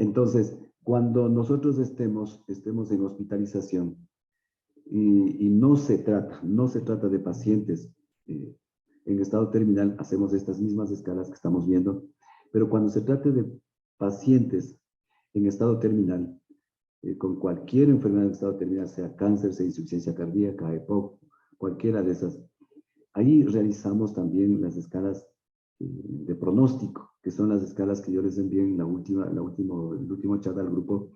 Entonces, cuando nosotros estemos en hospitalización y no se trata de pacientes en estado terminal, hacemos estas mismas escalas que estamos viendo, pero cuando se trate de pacientes en estado terminal, con cualquier enfermedad en estado terminal, sea cáncer, sea insuficiencia cardíaca, EPOC, cualquiera de esas, ahí realizamos también las escalas de pronóstico, que son las escalas que yo les envié en el último chat al grupo.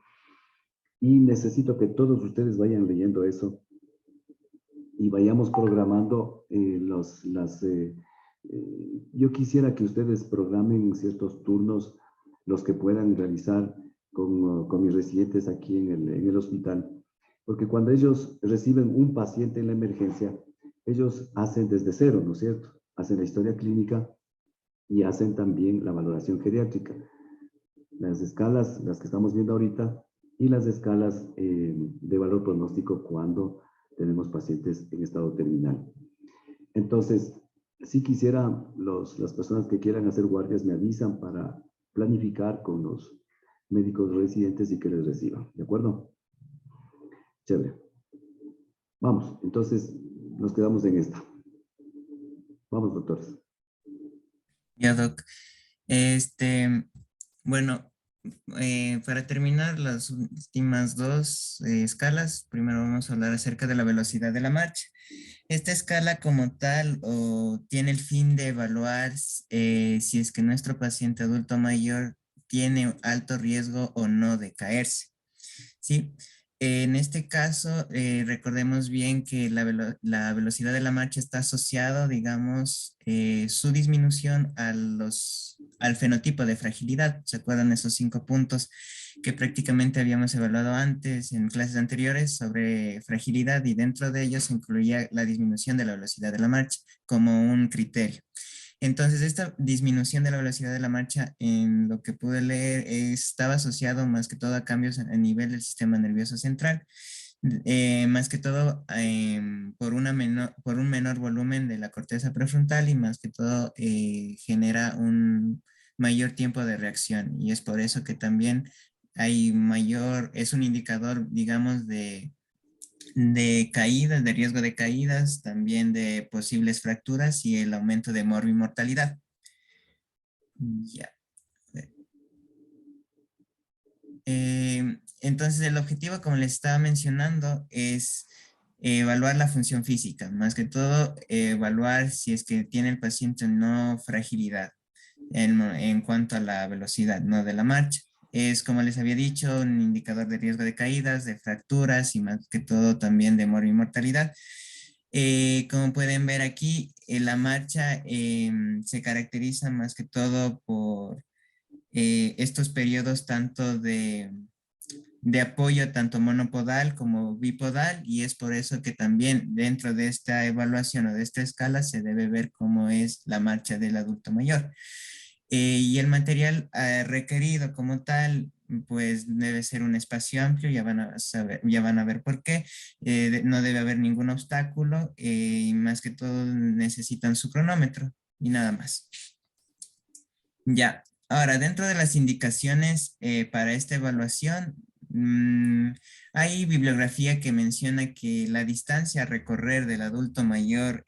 Y necesito que todos ustedes vayan leyendo eso y vayamos programando yo quisiera que ustedes programen ciertos turnos, los que puedan realizar con mis residentes aquí en el hospital, porque cuando ellos reciben un paciente en la emergencia, ellos hacen desde cero, ¿no es cierto? Hacen la historia clínica y hacen también la valoración geriátrica. Las escalas, las que estamos viendo ahorita, y las escalas de valor pronóstico cuando tenemos pacientes en estado terminal. Entonces, si quisiera, las personas que quieran hacer guardias me avisan para planificar con los médicos residentes y que les reciban, ¿de acuerdo? Chévere. Vamos, entonces nos quedamos en esta. Vamos, doctores. Ya, doc. Bueno, para terminar las últimas dos escalas, primero vamos a hablar acerca de la velocidad de la marcha. Esta escala como tal tiene el fin de evaluar si es que nuestro paciente adulto mayor tiene alto riesgo o no de caerse. ¿Sí? En este caso, recordemos bien que la velocidad de la marcha está asociado, digamos, su disminución al fenotipo de fragilidad. ¿Se acuerdan esos 5 puntos que prácticamente habíamos evaluado antes en clases anteriores sobre fragilidad? Y dentro de ellos se incluía la disminución de la velocidad de la marcha como un criterio. Entonces, esta disminución de la velocidad de la marcha, en lo que pude leer, estaba asociado más que todo a cambios a nivel del sistema nervioso central, más que todo por un menor volumen de la corteza prefrontal y más que todo genera un mayor tiempo de reacción. Y es por eso que también es un indicador, digamos, de caídas, de riesgo de caídas, también de posibles fracturas y el aumento de morbimortalidad. Ya. Entonces el objetivo, como les estaba mencionando, es evaluar la función física, más que todo evaluar si es que tiene el paciente no fragilidad en cuanto a la velocidad, no de la marcha. Es, como les había dicho, un indicador de riesgo de caídas, de fracturas y más que todo también de morbimortalidad. Como pueden ver aquí, la marcha se caracteriza más que todo por estos periodos tanto de apoyo tanto monopodal como bipodal, y es por eso que también dentro de esta evaluación o de esta escala se debe ver cómo es la marcha del adulto mayor. Y el material requerido como tal, pues debe ser un espacio amplio, ya van a ver por qué. No debe haber ningún obstáculo y más que todo necesitan su cronómetro y nada más. Ya, ahora dentro de las indicaciones para esta evaluación, hay bibliografía que menciona que la distancia a recorrer del adulto mayor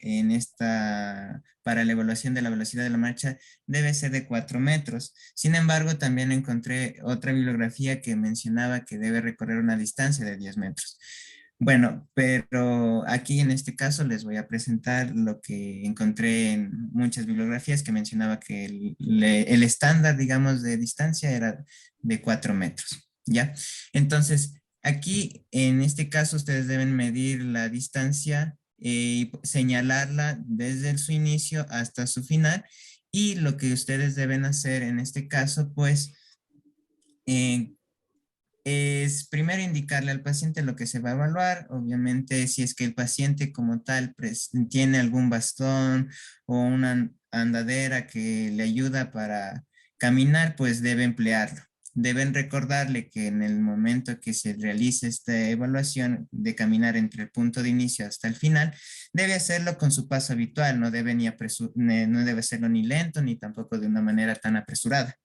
para la evaluación de la velocidad de la marcha debe ser de 4 metros. Sin embargo, también encontré otra bibliografía que mencionaba que debe recorrer una distancia de 10 metros. Bueno, pero aquí en este caso les voy a presentar lo que encontré en muchas bibliografías que mencionaba que el estándar, digamos, de distancia era de 4 metros, ¿ya? Entonces, aquí en este caso ustedes deben medir la distancia y señalarla desde su inicio hasta su final, y lo que ustedes deben hacer en este caso, pues, eh, es primero indicarle al paciente lo que se va a evaluar. Obviamente, si es que el paciente como tal tiene algún bastón o una andadera que le ayuda para caminar, pues debe emplearlo. Deben recordarle que en el momento que se realice esta evaluación de caminar entre el punto de inicio hasta el final, debe hacerlo con su paso habitual, no debe hacerlo ni lento ni tampoco de una manera tan apresurada.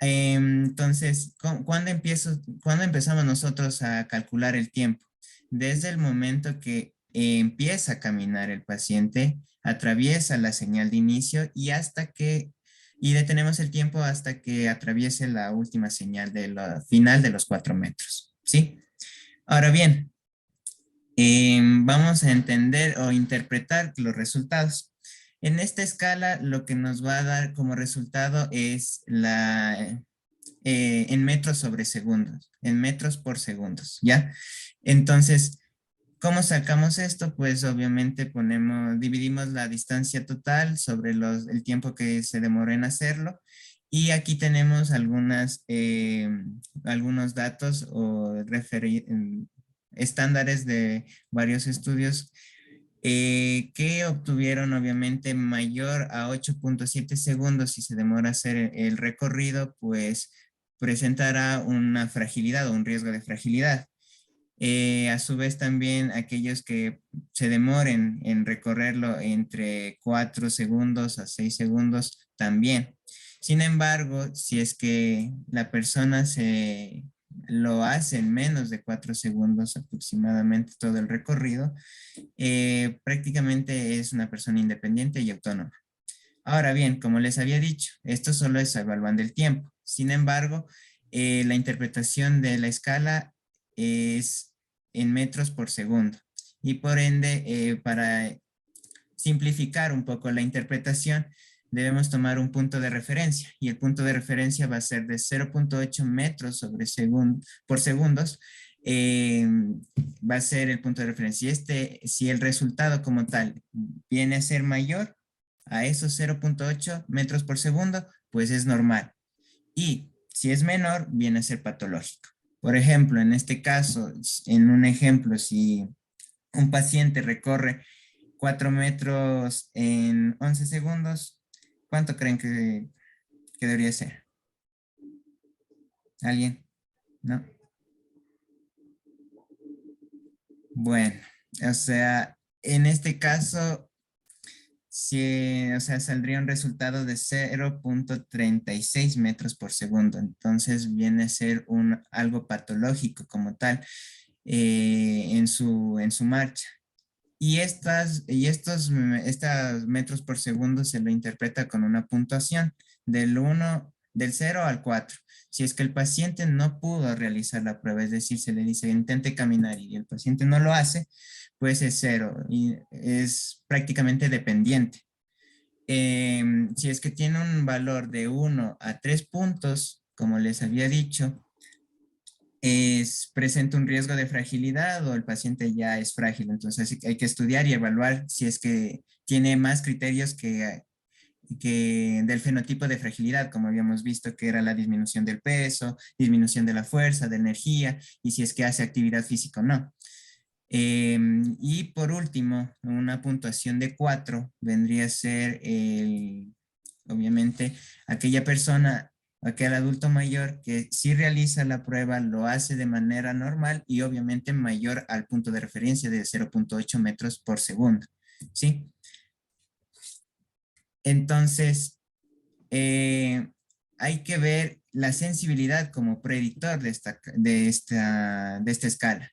Entonces, ¿cuándo empezamos nosotros a calcular el tiempo? Desde el momento que empieza a caminar el paciente, atraviesa la señal de inicio y detenemos el tiempo hasta que atraviese la última señal de la final de los 4 metros, ¿sí? Ahora bien, vamos a entender o interpretar los resultados. En esta escala, lo que nos va a dar como resultado es en metros sobre segundos, en metros por segundos, ¿ya? Entonces, ¿cómo sacamos esto? Pues obviamente dividimos la distancia total sobre el tiempo que se demoró en hacerlo. Y aquí tenemos algunos datos o estándares de varios estudios que obtuvieron obviamente mayor a 8.7 segundos si se demora hacer el recorrido, pues presentará una fragilidad o un riesgo de fragilidad. A su vez también aquellos que se demoren en recorrerlo entre 4 segundos a 6 segundos también. Sin embargo, si es que la persona lo hace en menos de 4 segundos aproximadamente todo el recorrido, prácticamente es una persona independiente y autónoma. Ahora bien, como les había dicho, esto solo es evaluando el tiempo. Sin embargo, la interpretación de la escala es en metros por segundo. Y por ende, para simplificar un poco la interpretación, debemos tomar un punto de referencia. Y el punto de referencia va a ser de 0.8 metros por segundos. Va a ser el punto de referencia. Si el resultado como tal viene a ser mayor a esos 0.8 metros por segundo, pues es normal. Y si es menor, viene a ser patológico. Por ejemplo, en este caso, en un ejemplo, si un paciente recorre 4 metros en 11 segundos, ¿cuánto creen que debería ser? ¿Alguien? ¿No? Bueno, o sea, en este caso, o sea, saldría un resultado de 0.36 metros por segundo. Entonces viene a ser algo patológico como tal en su marcha. Y estos metros por segundo se lo interpreta con una puntuación del 0 al 4. Si es que el paciente no pudo realizar la prueba, es decir, se le dice intente caminar y el paciente no lo hace, pues es 0 y es prácticamente dependiente. Si es que tiene un valor de 1 a 3 puntos, como les había dicho, presenta un riesgo de fragilidad o el paciente ya es frágil. Entonces hay que estudiar y evaluar si es que tiene más criterios que del fenotipo de fragilidad, como habíamos visto que era la disminución del peso, disminución de la fuerza, de energía, y si es que hace actividad física o no. Y por último, una puntuación de 4 vendría a ser, obviamente, aquella persona, aquel adulto mayor que sí realiza la prueba, lo hace de manera normal y obviamente mayor al punto de referencia de 0.8 metros por segundo. ¿Sí? Entonces, hay que ver la sensibilidad como predictor de esta escala.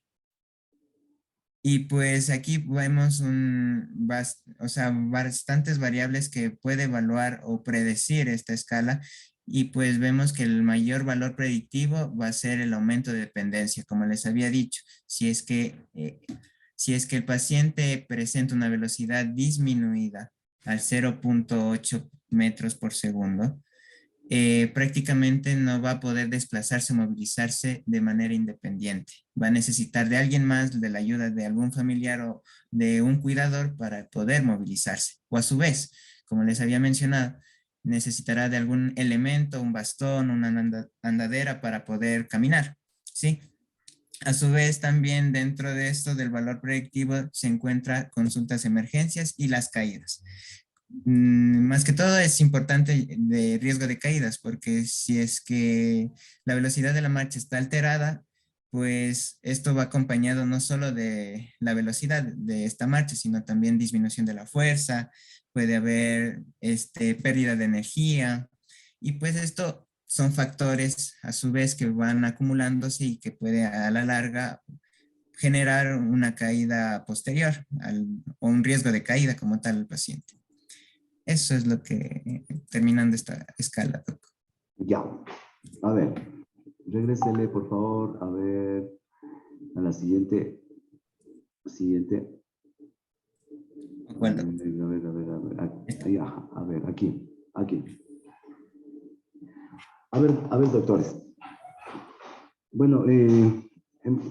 Y pues aquí vemos o sea, bastantes variables que puede evaluar o predecir esta escala y pues vemos que el mayor valor predictivo va a ser el aumento de dependencia, como les había dicho. Si es que el paciente presenta una velocidad disminuida al 0.8 metros por segundo, prácticamente no va a poder desplazarse o movilizarse de manera independiente. Va a necesitar de alguien más, de la ayuda de algún familiar o de un cuidador para poder movilizarse. O a su vez, como les había mencionado, necesitará de algún elemento, un bastón, una andadera para poder caminar. ¿Sí? A su vez, también dentro de esto del valor predictivo se encuentra consultas emergencias y las caídas. Más que todo es importante de riesgo de caídas, porque si es que la velocidad de la marcha está alterada, pues esto va acompañado no solo de la velocidad de esta marcha, sino también disminución de la fuerza, puede haber pérdida de energía, y pues esto son factores a su vez que van acumulándose y que puede a la larga generar una caída posterior o un riesgo de caída como tal al paciente. Eso es lo que, terminando esta escala, Doc. Ya. A ver, regrésele, por favor, a ver, a la siguiente. ¿Cuál, Doc? A ver, aquí. A ver, doctores. Bueno,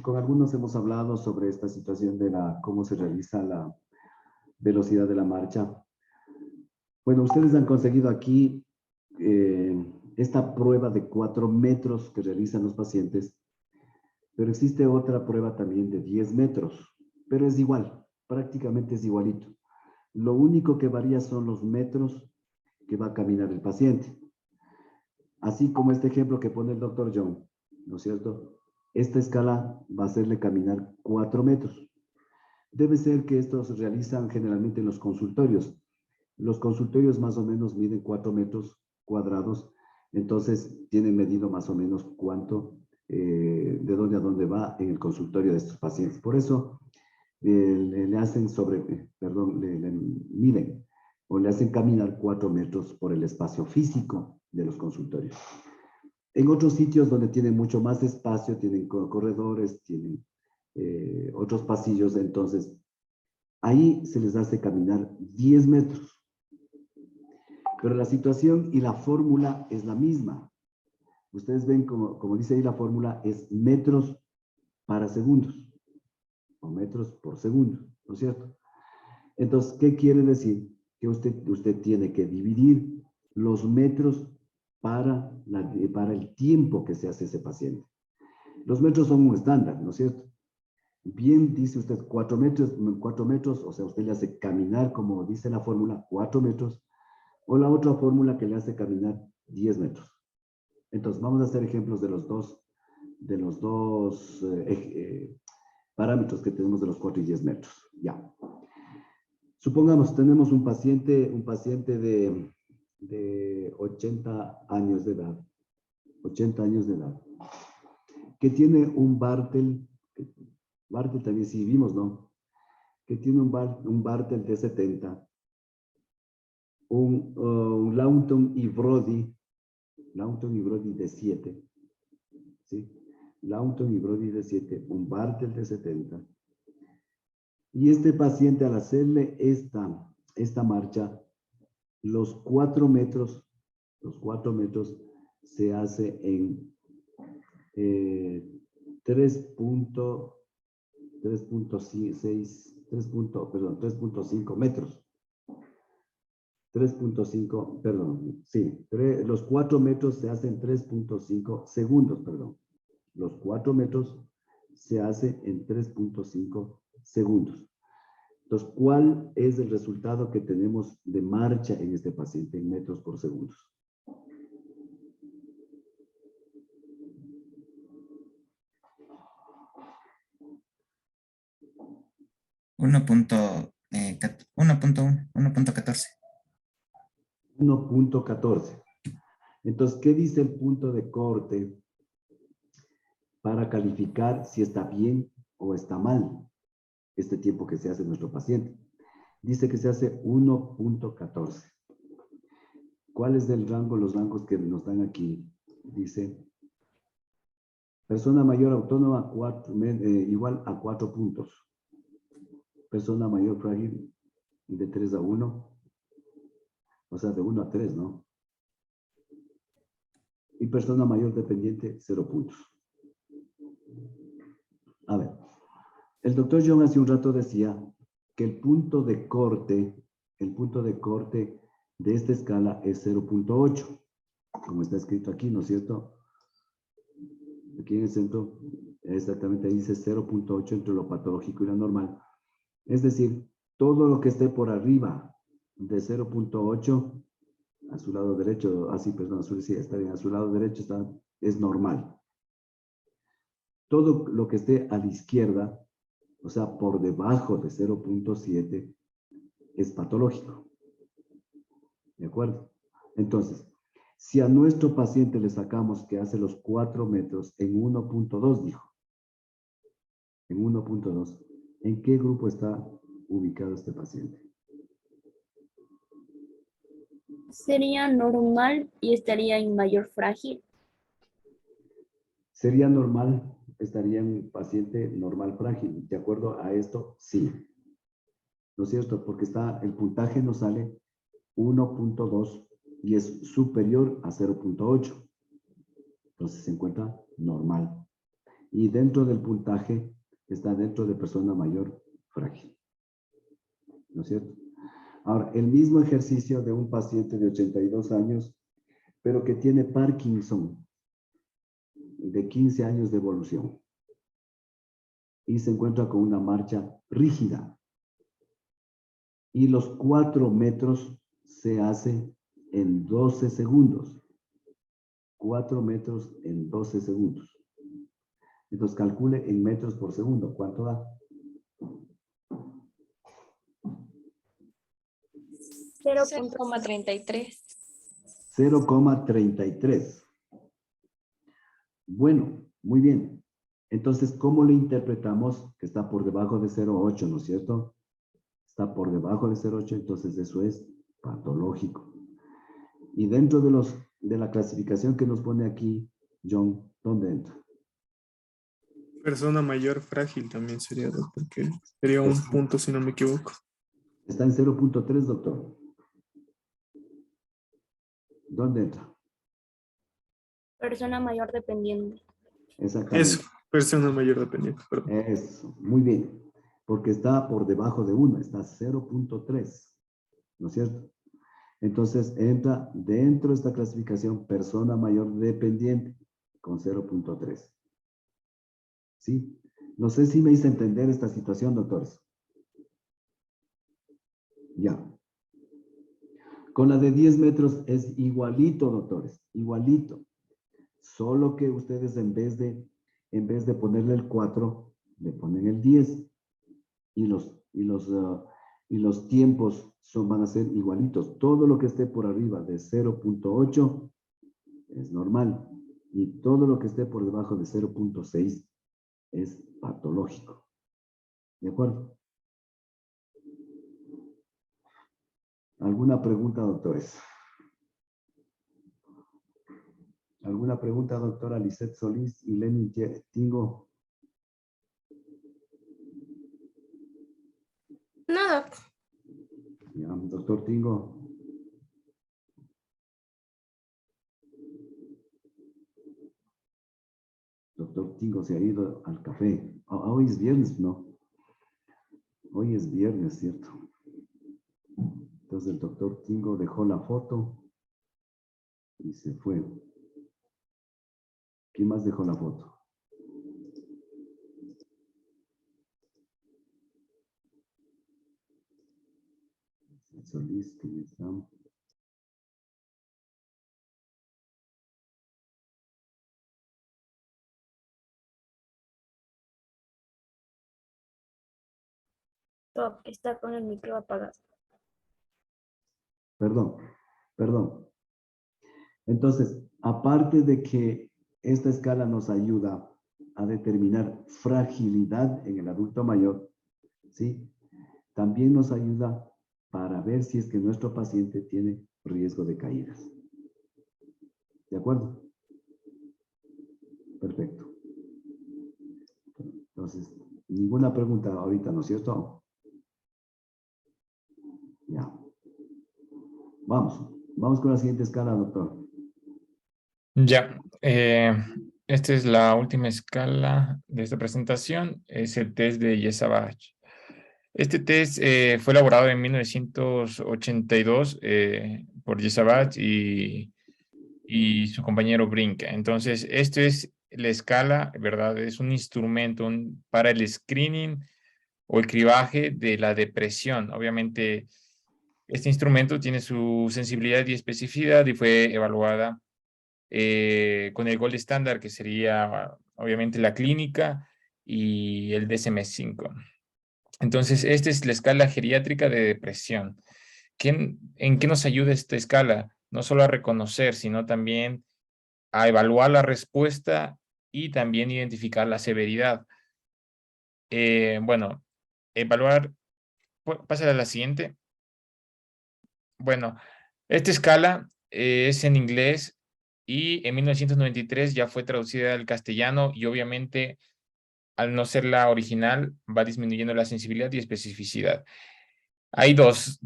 con algunos hemos hablado sobre esta situación de cómo se realiza la velocidad de la marcha. Bueno, ustedes han conseguido aquí esta prueba de 4 metros que realizan los pacientes, pero existe otra prueba también de 10 metros, pero es igual, prácticamente es igualito. Lo único que varía son los metros que va a caminar el paciente. Así como este ejemplo que pone el doctor John, ¿no es cierto? Esta escala va a hacerle caminar 4 metros. Debe ser que estos se realizan generalmente en los consultorios. Los consultorios más o menos miden 4 metros cuadrados, entonces tienen medido más o menos cuánto, de dónde a dónde va en el consultorio de estos pacientes. Por eso le hacen le miden o le hacen caminar 4 metros por el espacio físico de los consultorios. En otros sitios donde tienen mucho más espacio, tienen corredores, tienen otros pasillos, entonces ahí se les hace caminar 10 metros. Pero la situación y la fórmula es la misma. Ustedes ven, como dice ahí la fórmula, es metros para segundos, o metros por segundo, ¿no es cierto? Entonces, ¿qué quiere decir? Que usted tiene que dividir los metros para el tiempo que se hace ese paciente. Los metros son un estándar, ¿no es cierto? Bien, dice usted 4 metros, o sea, usted le hace caminar, como dice la fórmula, 4 metros, o la otra fórmula que le hace caminar 10 metros. Entonces, vamos a hacer ejemplos de los dos parámetros que tenemos de los 4 y 10 metros. Ya. Supongamos, tenemos un paciente de 80 años de edad, que tiene un Bartel también sí vimos, ¿no? Que tiene un Bartel de 70, un Lawton y Brody de 7, ¿sí? Lawton y Brody de 7, un Bartel de 70. Y este paciente, al hacerle esta marcha, los 4 metros se hace en 3.5 metros. 3.5, perdón, sí, los 4 metros se hacen 3.5 segundos, perdón. Los 4 metros se hace en 3.5 segundos. Entonces, ¿cuál es el resultado que tenemos de marcha en este paciente en metros por segundo? Uno punto 1.14. 1.14. Entonces, ¿qué dice el punto de corte para calificar si está bien o está mal este tiempo que se hace en nuestro paciente? Dice que se hace 1.14. ¿Cuál es el rango? Los rangos que nos dan aquí. Dice, persona mayor autónoma igual a 4 puntos. Persona mayor frágil de 3 a 1. O sea, de 1 a 3, ¿no? Y persona mayor dependiente, 0 puntos. A ver, el doctor John hace un rato decía que el punto de corte de esta escala es 0.8, como está escrito aquí, ¿no es cierto? Aquí en el centro, exactamente ahí dice 0.8 entre lo patológico y lo normal. Es decir, todo lo que esté por arriba de 0.8, a su lado derecho, está bien, a su lado derecho es normal. Todo lo que esté a la izquierda, o sea, por debajo de 0.7, es patológico. ¿De acuerdo? Entonces, Si a nuestro paciente le sacamos que hace los 4 metros en 1.2, dijo. En 1.2. ¿En qué grupo está ubicado este paciente? Sería normal y estaría en mayor frágil. Sería normal, estaría en paciente normal frágil. ¿De acuerdo a esto? Sí. ¿No es cierto? Porque el puntaje nos sale 1.2 y es superior a 0.8. Entonces se encuentra normal. Y dentro del puntaje está dentro de persona mayor frágil. ¿No es cierto? Ahora, el mismo ejercicio de un paciente de 82 años, pero que tiene Parkinson, de 15 años de evolución. Y se encuentra con una marcha rígida. Y los 4 metros se hace en 12 segundos. 4 metros en 12 segundos. Entonces calcule en metros por segundo. ¿Cuánto da? 0.33. 0,33. Bueno, muy bien. Entonces, ¿cómo le interpretamos que está por debajo de 0,8, ¿no es cierto? Está por debajo de 0,8, entonces eso es patológico. Y dentro de la clasificación que nos pone aquí, John, ¿dónde entra? Persona mayor frágil también sería, doctor, que sería un punto si no me equivoco. Está en 0.3, doctor. ¿Dónde entra? Persona mayor dependiente. Exactamente. Es persona mayor dependiente, perdón. Eso, muy bien. Porque está por debajo de 1, está 0.3, ¿no es cierto? Entonces entra dentro de esta clasificación persona mayor dependiente con 0.3. ¿Sí? No sé si me hice entender esta situación, doctores. Ya. Con la de 10 metros es igualito, doctores, igualito. Solo que ustedes en vez de ponerle el 4, le ponen el 10. Y los tiempos van a ser igualitos. Todo lo que esté por arriba de 0.8 es normal. Y todo lo que esté por debajo de 0.6 es patológico. ¿De acuerdo? ¿Alguna pregunta, doctores? ¿Alguna pregunta, doctora Lisette Solís y Lenin Tingo? No, doc. Ya, doctor Tingo. Doctor Tingo se ha ido al café. Hoy es viernes, ¿no? Hoy es viernes, ¿cierto? Entonces el doctor Tingo dejó la foto y se fue. ¿Quién más dejó la foto? Solís, ¿quién está? Doc, está con el micro apagado. Perdón. Entonces, aparte de que esta escala nos ayuda a determinar fragilidad en el adulto mayor, ¿sí? También nos ayuda para ver si es que nuestro paciente tiene riesgo de caídas. ¿De acuerdo? Perfecto. Entonces, ninguna pregunta ahorita, ¿no es cierto? Ya. Vamos con la siguiente escala, doctor. Ya, esta es la última escala de esta presentación, es el test de Yesabach. Este test fue elaborado en 1982 por Yesabach y su compañero Brinca. Entonces, esto es la escala, ¿verdad? Es un instrumento para el screening o el cribaje de la depresión. Obviamente, este instrumento tiene su sensibilidad y especificidad y fue evaluada con el gold estándar, que sería obviamente la clínica y el DSM-5. Entonces, esta es la escala geriátrica de depresión. ¿En qué nos ayuda esta escala? no solo a reconocer, sino también a evaluar la respuesta y también identificar la severidad. Bueno, evaluar, pásale a la siguiente. Bueno, esta escala es en inglés y en 1993 ya fue traducida al castellano y obviamente al no ser la original va disminuyendo la sensibilidad y especificidad. Hay dos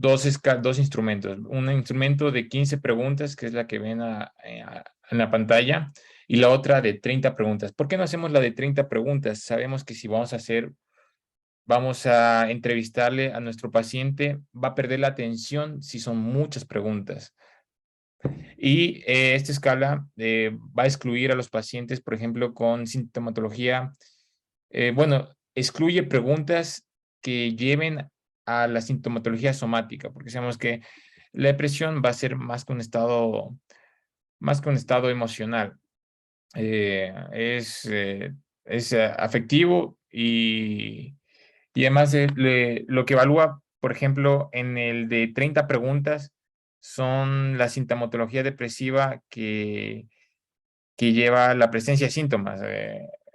instrumentos. Un instrumento de 15 preguntas, que es la que ven en la pantalla, y la otra de 30 preguntas. ¿Por qué no hacemos la de 30 preguntas? Sabemos que si vamos a entrevistarle a nuestro paciente, va a perder la atención si son muchas preguntas. Y esta escala va a excluir a los pacientes, por ejemplo, con sintomatología. Bueno, excluye preguntas que lleven a la sintomatología somática, porque sabemos que la depresión va a ser más que un estado emocional. Es afectivo y además lo que evalúa, por ejemplo, en el de 30 preguntas, son la sintomatología depresiva que lleva la presencia de síntomas.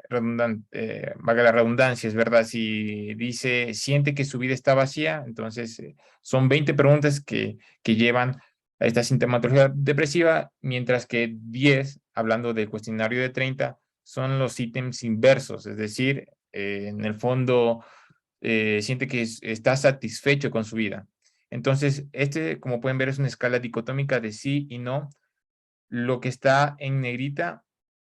Valga la redundancia, es verdad, si dice, siente que su vida está vacía, entonces son 20 preguntas que llevan a esta sintomatología depresiva, mientras que 10, hablando del cuestionario de 30, son los ítems inversos, es decir, en el fondo siente que está satisfecho con su vida. Entonces, como pueden ver, es una escala dicotómica de sí y no. Lo que está en negrita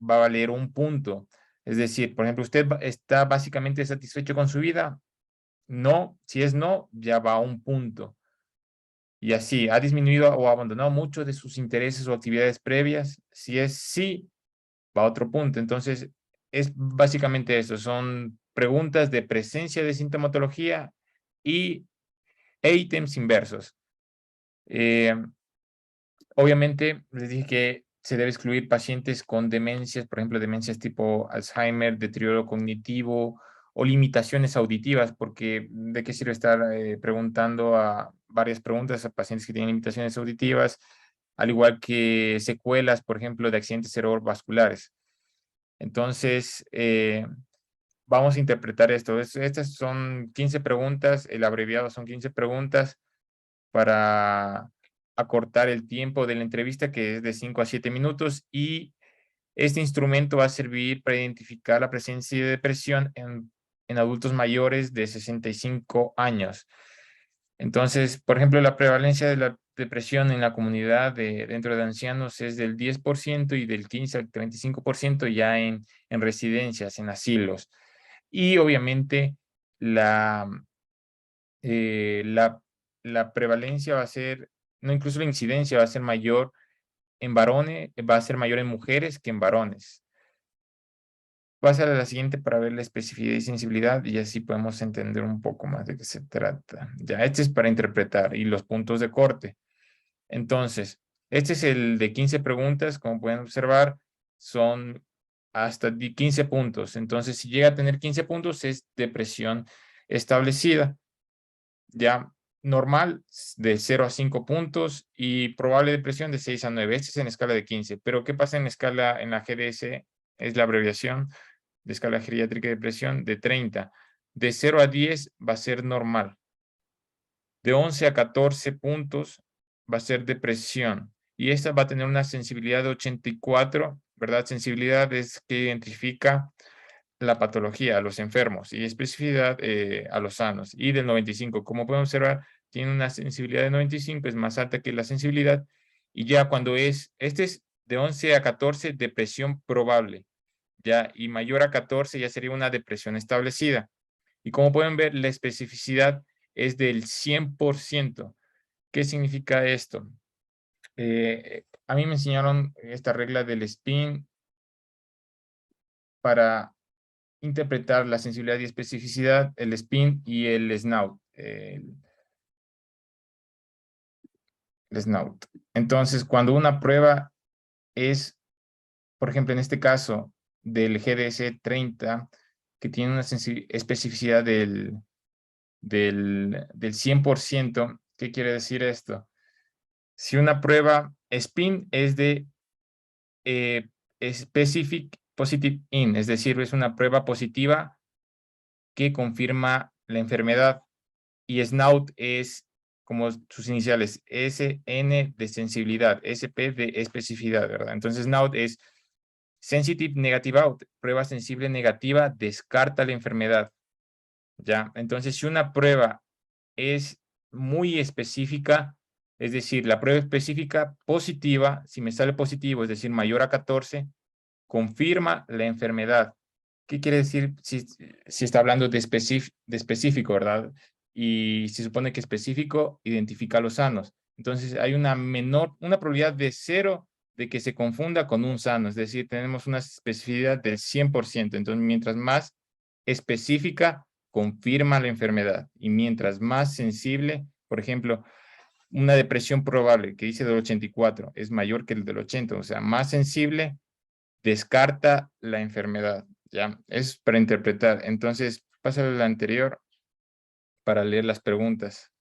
va a valer un punto. Es decir, por ejemplo, usted está básicamente satisfecho con su vida. No, si es no, ya va a un punto. Y así, ha disminuido o abandonado muchos de sus intereses o actividades previas. Si es sí, va a otro punto. Entonces, es básicamente eso. Son preguntas de presencia de sintomatología y ítems inversos. Obviamente, les dije que se debe excluir pacientes con demencias, por ejemplo, demencias tipo Alzheimer, deterioro cognitivo o limitaciones auditivas, porque ¿de qué sirve estar preguntando a varias preguntas a pacientes que tienen limitaciones auditivas, al igual que secuelas, por ejemplo, de accidentes cerebrovasculares? Entonces, vamos a interpretar esto. Estas son 15 preguntas, el abreviado son 15 preguntas para acortar el tiempo de la entrevista, que es de 5 a 7 minutos, y este instrumento va a servir para identificar la presencia de depresión en adultos mayores de 65 años. Entonces, por ejemplo, la prevalencia de la depresión en la comunidad dentro de ancianos es del 10% y del 15 al 35% ya en residencias, en asilos. Y obviamente la, eh, la, la prevalencia va a ser, no, incluso la incidencia va a ser mayor en varones, va a ser mayor en mujeres que en varones. Pasa a la siguiente para ver la especificidad y sensibilidad y así podemos entender un poco más de qué se trata. Ya, este es para interpretar y los puntos de corte. Entonces, este es el de 15 preguntas, como pueden observar, son hasta 15 puntos. Entonces, si llega a tener 15 puntos, es depresión establecida. Ya, normal de 0 a 5 puntos y probable depresión de 6 a 9. Este es en escala de 15. Pero, ¿qué pasa en la GDS? Es la abreviación de escala geriátrica de depresión de 30. De 0 a 10 va a ser normal. De 11 a 14 puntos va a ser depresión. Y esta va a tener una sensibilidad de 84, ¿verdad? Sensibilidad es que identifica la patología a los enfermos y especificidad a los sanos. Y del 95, como pueden observar, tiene una sensibilidad de 95, es más alta que la sensibilidad. Y ya cuando este es de 11 a 14, depresión probable. Ya, y mayor a 14 ya sería una depresión establecida. Y como pueden ver, la especificidad es del 100%. ¿Qué significa esto? A mí me enseñaron esta regla del SPIN para interpretar la sensibilidad y especificidad, el SPIN y el SNOUT. El SNOUT. Entonces, cuando una prueba es, por ejemplo, en este caso del GDS 30, que tiene una especificidad del 100%, ¿qué quiere decir esto? Si una prueba SPIN es de Specific Positive In, es decir, es una prueba positiva que confirma la enfermedad. Y SNOUT es como sus iniciales, SN de sensibilidad, SP de especificidad, ¿verdad? Entonces SNOUT es Sensitive Negative Out, prueba sensible negativa, descarta la enfermedad. ¿Ya? Entonces, si una prueba es muy específica, es decir, la prueba específica positiva, si me sale positivo, es decir, mayor a 14, confirma la enfermedad. ¿Qué quiere decir si está hablando de específico, ¿verdad? Y se supone que específico identifica a los sanos. Entonces, hay una probabilidad de 0 de que se confunda con un sano. Es decir, tenemos una especificidad del 100%. Entonces, mientras más específica, confirma la enfermedad. Y mientras más sensible, por ejemplo, una depresión probable que dice del 84 es mayor que el del 80, o sea, más sensible, descarta la enfermedad. ¿Ya? Es para interpretar. Entonces, pásale a la anterior para leer las preguntas.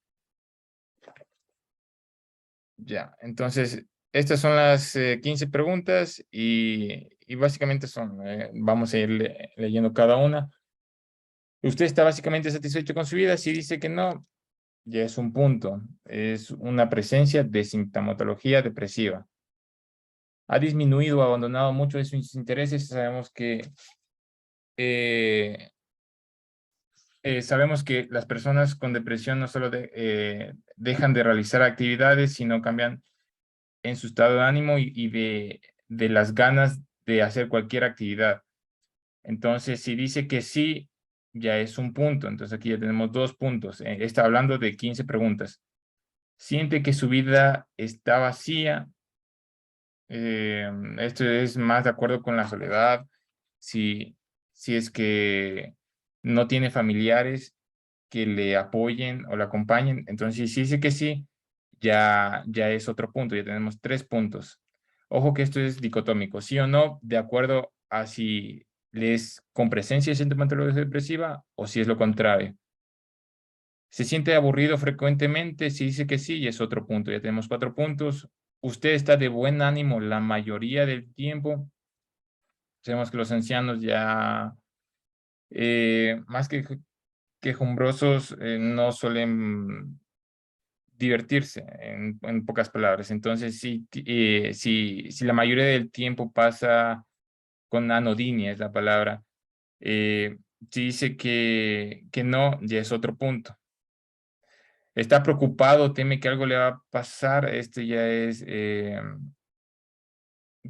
Ya, entonces, estas son las 15 preguntas y básicamente son, vamos a ir leyendo cada una. Usted está básicamente satisfecho con su vida. Si dice que no, ya es un punto. Es una presencia de sintomatología depresiva. Ha disminuido o abandonado mucho de sus intereses. Sabemos que las personas con depresión no solo dejan de realizar actividades, sino cambian en su estado de ánimo y de las ganas de hacer cualquier actividad. Entonces, si dice que sí, ya es un punto. Entonces, aquí ya tenemos 2 puntos. Está hablando de 15 preguntas. Siente que su vida está vacía. Esto es más de acuerdo con la soledad. Si es que no tiene familiares que le apoyen o le acompañen. Entonces, si dice que sí, ya es otro punto. Ya tenemos 3 puntos. Ojo que esto es dicotómico. Sí o no, de acuerdo a si les con presencia de sintomatología depresiva o si es lo contrario. ¿Se siente aburrido frecuentemente? Si dice que sí, es otro punto. Ya tenemos 4 puntos. ¿Usted está de buen ánimo la mayoría del tiempo? Sabemos que los ancianos ya, más que quejumbrosos, no suelen divertirse, en pocas palabras. Entonces, si la mayoría del tiempo pasa con anodinia, es la palabra, si dice que no, ya es otro punto. Está preocupado, teme que algo le va a pasar. Este ya es,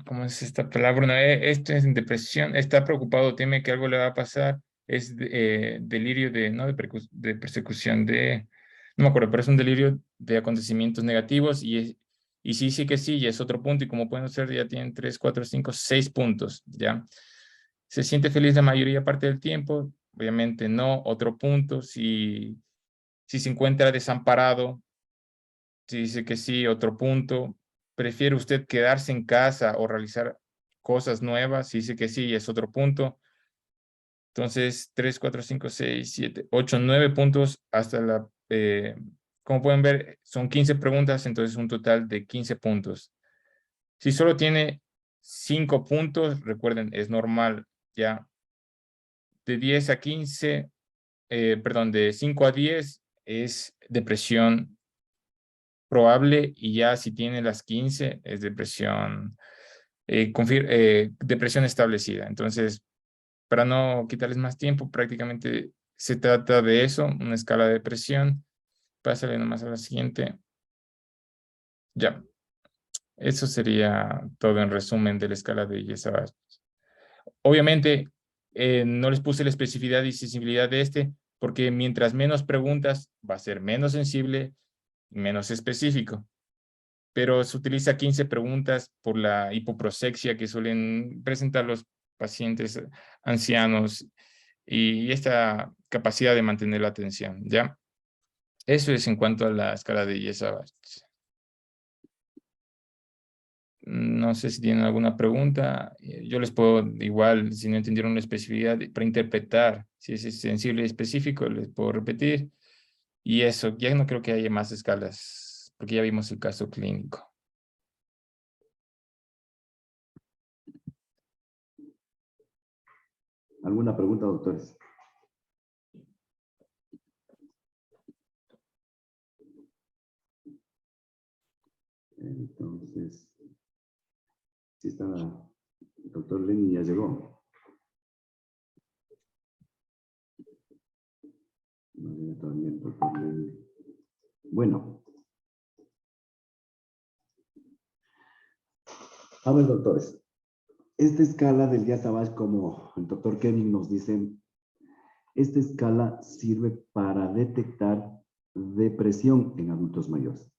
¿cómo es esta palabra? No, esto es depresión. Está preocupado, teme que algo le va a pasar. Es delirio no de persecución, no me acuerdo, pero es un delirio de acontecimientos negativos y si dice que sí, ya es otro punto y como pueden ser, ya tienen 3, 4, 5, 6 puntos, ¿ya? ¿Se siente feliz la mayoría parte del tiempo? Obviamente no, otro punto. Si se encuentra desamparado, si dice que sí, otro punto. ¿Prefiere usted quedarse en casa o realizar cosas nuevas? Si dice que sí, es otro punto. Entonces, 3, 4, 5, 6, 7, 8, 9 puntos hasta como pueden ver, son 15 preguntas, entonces un total de 15 puntos. Si solo tiene 5 puntos, recuerden, es normal, ya. De 10 a 15, perdón, de 5 a 10 es depresión probable y ya si tiene las 15 es depresión, depresión establecida. Entonces, para no quitarles más tiempo, prácticamente se trata de eso, una escala de depresión. Pásale nomás a la siguiente. Ya, eso sería todo en resumen de la escala de Yesabach. Obviamente, no les puse la especificidad y sensibilidad de porque mientras menos preguntas, va a ser menos sensible y menos específico. Pero se utiliza 15 preguntas por la hipoprosexia que suelen presentar los pacientes ancianos y esta capacidad de mantener la atención, ¿ya? Eso es en cuanto a la escala de Yesabach. No sé si tienen alguna pregunta. Yo les puedo, igual, si no entendieron la especificidad, para interpretar si es sensible y específico, les puedo repetir. Y eso, ya no creo que haya más escalas, porque ya vimos el caso clínico. ¿Alguna pregunta, doctores? Entonces, si está, el doctor Lenin ya llegó. No llega todavía el doctor Lenin. Bueno. A ver, doctores. Esta escala del Yasabach, como el doctor Kevin nos dice, esta escala sirve para detectar depresión en adultos mayores.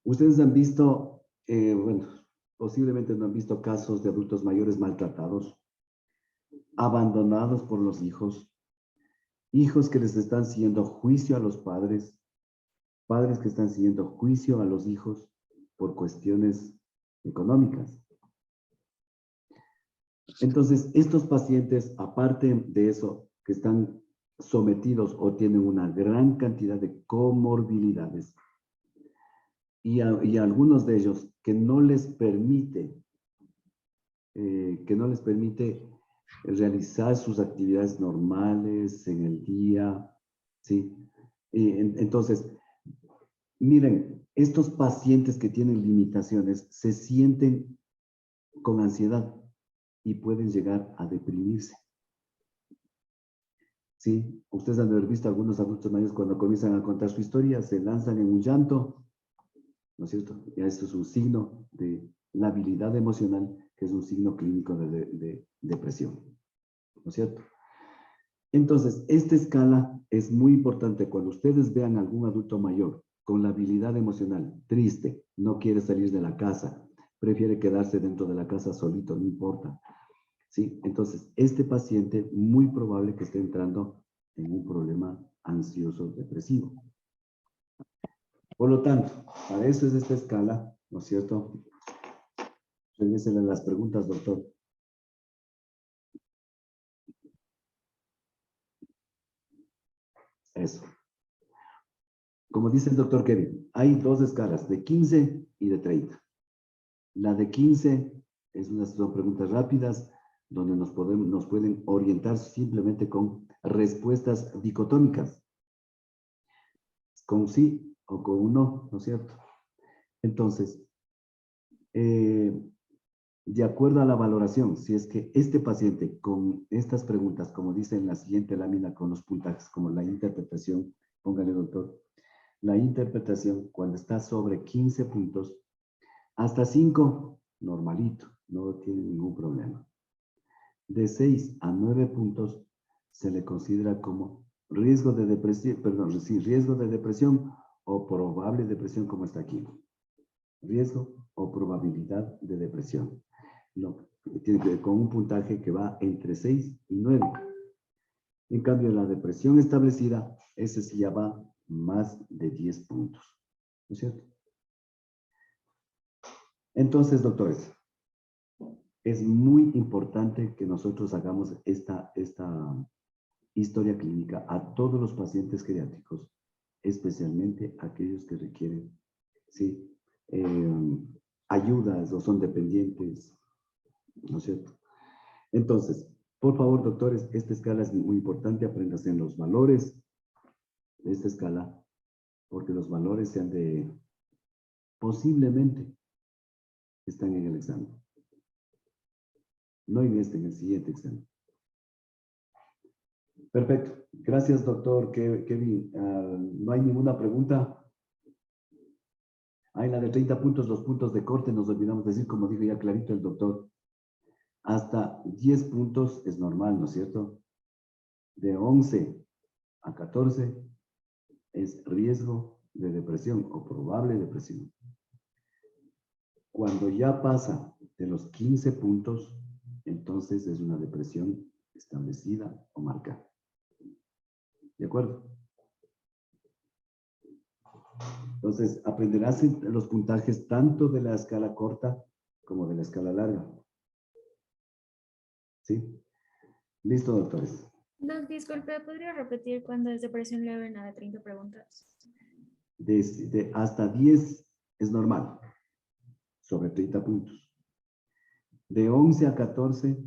Ustedes han visto, bueno, posiblemente no han visto casos de adultos mayores maltratados, abandonados por los hijos, hijos que les están siguiendo juicio a los padres, padres que están siguiendo juicio a los hijos por cuestiones económicas. Entonces, estos pacientes, aparte de eso, que están sometidos o tienen una gran cantidad de comorbilidades, y algunos de ellos que no les permite realizar sus actividades normales en el día, ¿sí? Entonces, miren, estos pacientes que tienen limitaciones se sienten con ansiedad y pueden llegar a deprimirse. ¿Sí? Ustedes han de haber visto a algunos adultos mayores cuando comienzan a contar su historia, se lanzan en un llanto, ¿no es cierto? Ya esto es un signo de labilidad emocional, que es un signo clínico de depresión, ¿no es cierto? Entonces, esta escala es muy importante. Cuando ustedes vean a algún adulto mayor con labilidad emocional, triste, no quiere salir de la casa, prefiere quedarse dentro de la casa solito, no importa, ¿sí? Entonces, este paciente muy probable que esté entrando en un problema ansioso depresivo. Por lo tanto, para eso es esta escala, ¿no es cierto? Regresen las preguntas, doctor. Eso. Como dice el doctor Kevin, hay dos escalas, de 15 y de 30. La de 15 son preguntas rápidas, donde nos pueden orientar simplemente con respuestas dicotómicas, con sí o con un no, ¿no es cierto? Entonces, de acuerdo a la valoración, si es que este paciente con estas preguntas, como dice en la siguiente lámina con los puntajes, como la interpretación, póngale doctor, la interpretación cuando está sobre 15 puntos, hasta 5, normalito, no tiene ningún problema. De 6 a 9 puntos se le considera como riesgo de depresión, perdón, sí, riesgo de depresión o probable depresión, como está aquí. Riesgo o probabilidad de depresión. No, tiene que ver con un puntaje que va entre 6 y 9. En cambio, la depresión establecida, ese sí ya va más de 10 puntos. ¿No es cierto? Entonces, doctores, es muy importante que nosotros hagamos esta historia clínica a todos los pacientes geriátricos, especialmente aquellos que requieren, ¿sí? Ayudas o son dependientes, ¿no es cierto? Entonces, por favor, doctores, esta escala es muy importante, apréndanse los valores de esta escala, porque los valores sean de, posiblemente, están en el examen. No en este, en el siguiente examen. Perfecto. Gracias, doctor Kevin. ¿No hay ninguna pregunta? Hay la de 30 puntos, los puntos de corte, nos olvidamos decir, como dijo ya clarito el doctor. Hasta 10 puntos es normal, ¿no es cierto? De 11 a 14 es riesgo de depresión o probable depresión. Cuando ya pasa de los 15 puntos, entonces es una depresión establecida o marcada. ¿De acuerdo? Entonces, aprenderás los puntajes tanto de la escala corta como de la escala larga. ¿Sí? Listo, doctores. Doc, disculpe, ¿podría repetir cuándo es depresión leve en la de 30 preguntas? Hasta 10 es normal, sobre 30 puntos. De 11 a 14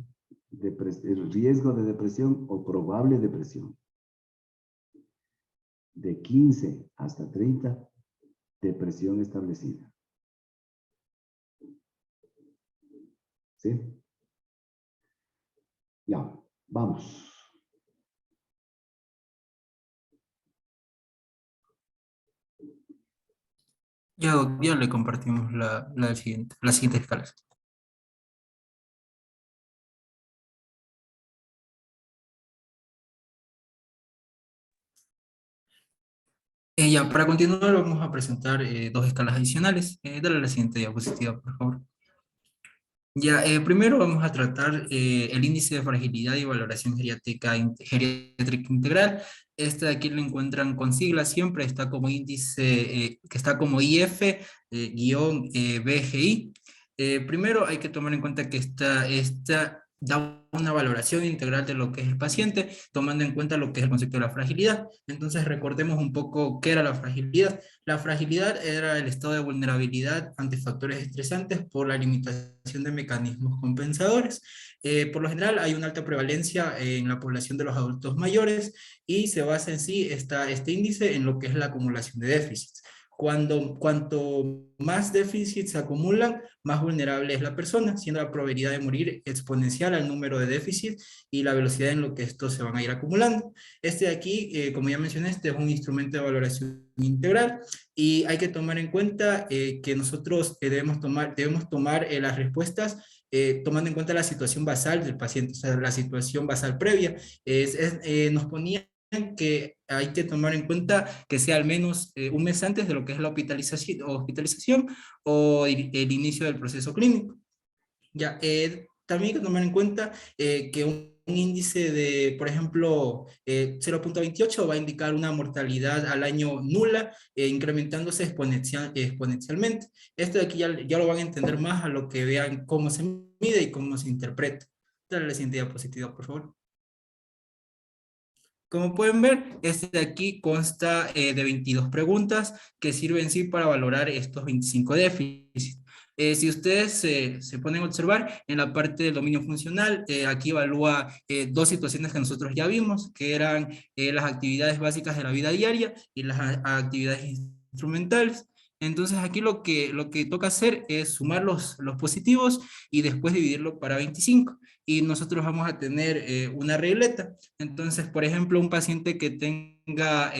el riesgo de depresión o probable depresión. De 15 hasta 30, depresión establecida. ¿Sí? Ya, vamos. Ya le compartimos las siguientes escalas. Ya, para continuar vamos a presentar dos escalas adicionales. Dale la siguiente diapositiva, por favor. Ya, primero vamos a tratar el índice de fragilidad y valoración geriátrica integral. Este de aquí lo encuentran con siglas siempre, está como índice, que está como IF-BGI. Primero hay que tomar en cuenta que esta da una valoración integral de lo que es el paciente, tomando en cuenta lo que es el concepto de la fragilidad. Entonces recordemos un poco qué era la fragilidad. La fragilidad era el estado de vulnerabilidad ante factores estresantes por la limitación de mecanismos compensadores. Por lo general hay una alta prevalencia en la población de los adultos mayores y se basa en sí este índice en lo que es la acumulación de déficits. Cuanto más déficits se acumulan, más vulnerable es la persona, siendo la probabilidad de morir exponencial al número de déficits y la velocidad en lo que estos se van a ir acumulando. Este de aquí, como ya mencioné, este es un instrumento de valoración integral y hay que tomar en cuenta que nosotros debemos tomar las respuestas tomando en cuenta la situación basal del paciente, o sea, la situación basal previa. Nos ponía que hay que tomar en cuenta que sea al menos un mes antes de lo que es la hospitalización o el inicio del proceso clínico. Ya, también hay que tomar en cuenta que un índice de, por ejemplo, 0.28 va a indicar una mortalidad al año nula, incrementándose exponencialmente. Esto de aquí ya lo van a entender más a lo que vean cómo se mide y cómo se interpreta. Dale la siguiente diapositiva, por favor. Como pueden ver, este de aquí consta de 22 preguntas que sirven sí para valorar estos 25 déficits. Si ustedes se ponen a observar en la parte del dominio funcional, aquí evalúa dos situaciones que nosotros ya vimos, que eran las actividades básicas de la vida diaria y las actividades instrumentales. Entonces aquí lo que toca hacer es sumar los positivos y después dividirlo para 25. Y nosotros vamos a tener una regleta. Entonces, por ejemplo, un paciente que tenga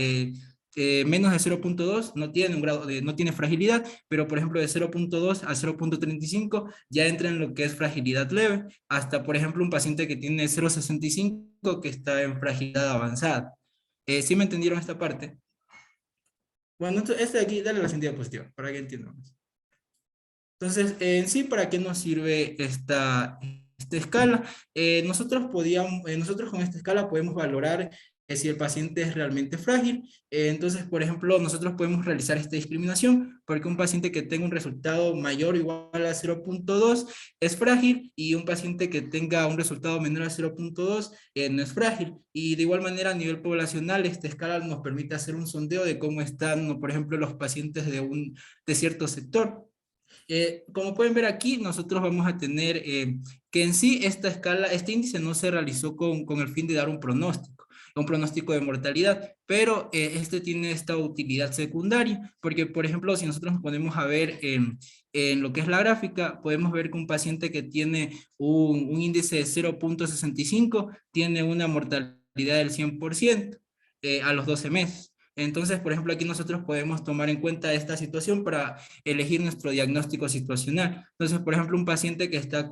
menos de 0.2 no tiene un grado no tiene fragilidad, pero por ejemplo de 0.2 a 0.35 ya entra en lo que es fragilidad leve, hasta por ejemplo un paciente que tiene 0.65 que está en fragilidad avanzada. ¿Sí me entendieron esta parte? Bueno, entonces este de aquí, dale la siguiente diapositiva, para que entiendamos. Entonces, en sí, ¿para qué nos sirve esta escala? Nosotros con esta escala podemos valorar si el paciente es realmente frágil. Entonces, por ejemplo, nosotros podemos realizar esta discriminación porque un paciente que tenga un resultado mayor o igual a 0.2 es frágil y un paciente que tenga un resultado menor a 0.2 no es frágil. Y de igual manera, a nivel poblacional, esta escala nos permite hacer un sondeo de cómo están, por ejemplo, los pacientes de cierto sector. Como pueden ver aquí, nosotros vamos a tener que en sí esta escala, este índice no se realizó con el fin de dar un pronóstico de mortalidad, pero este tiene esta utilidad secundaria, porque por ejemplo, si nosotros nos ponemos a ver en lo que es la gráfica, podemos ver que un paciente que tiene un índice de 0.65 tiene una mortalidad del 100% a los 12 meses. Entonces, por ejemplo, aquí nosotros podemos tomar en cuenta esta situación para elegir nuestro diagnóstico situacional. Entonces, por ejemplo, un paciente que está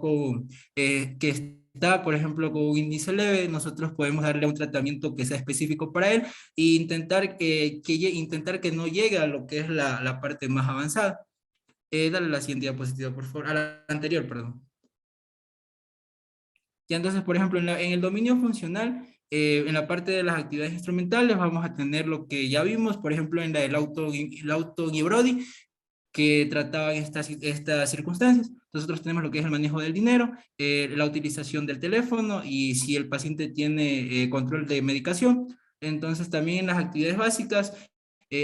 por ejemplo, con un índice leve, nosotros podemos darle un tratamiento que sea específico para él e intentar que no llegue a lo que es la parte más avanzada. Dale la siguiente diapositiva, por favor. A la anterior, perdón. Y entonces, por ejemplo, en el dominio funcional, en la parte de las actividades instrumentales vamos a tener lo que ya vimos, por ejemplo, en la del auto Brody, que trataban estas circunstancias. Nosotros tenemos lo que es el manejo del dinero, la utilización del teléfono y si el paciente tiene control de medicación. Entonces también en las actividades básicas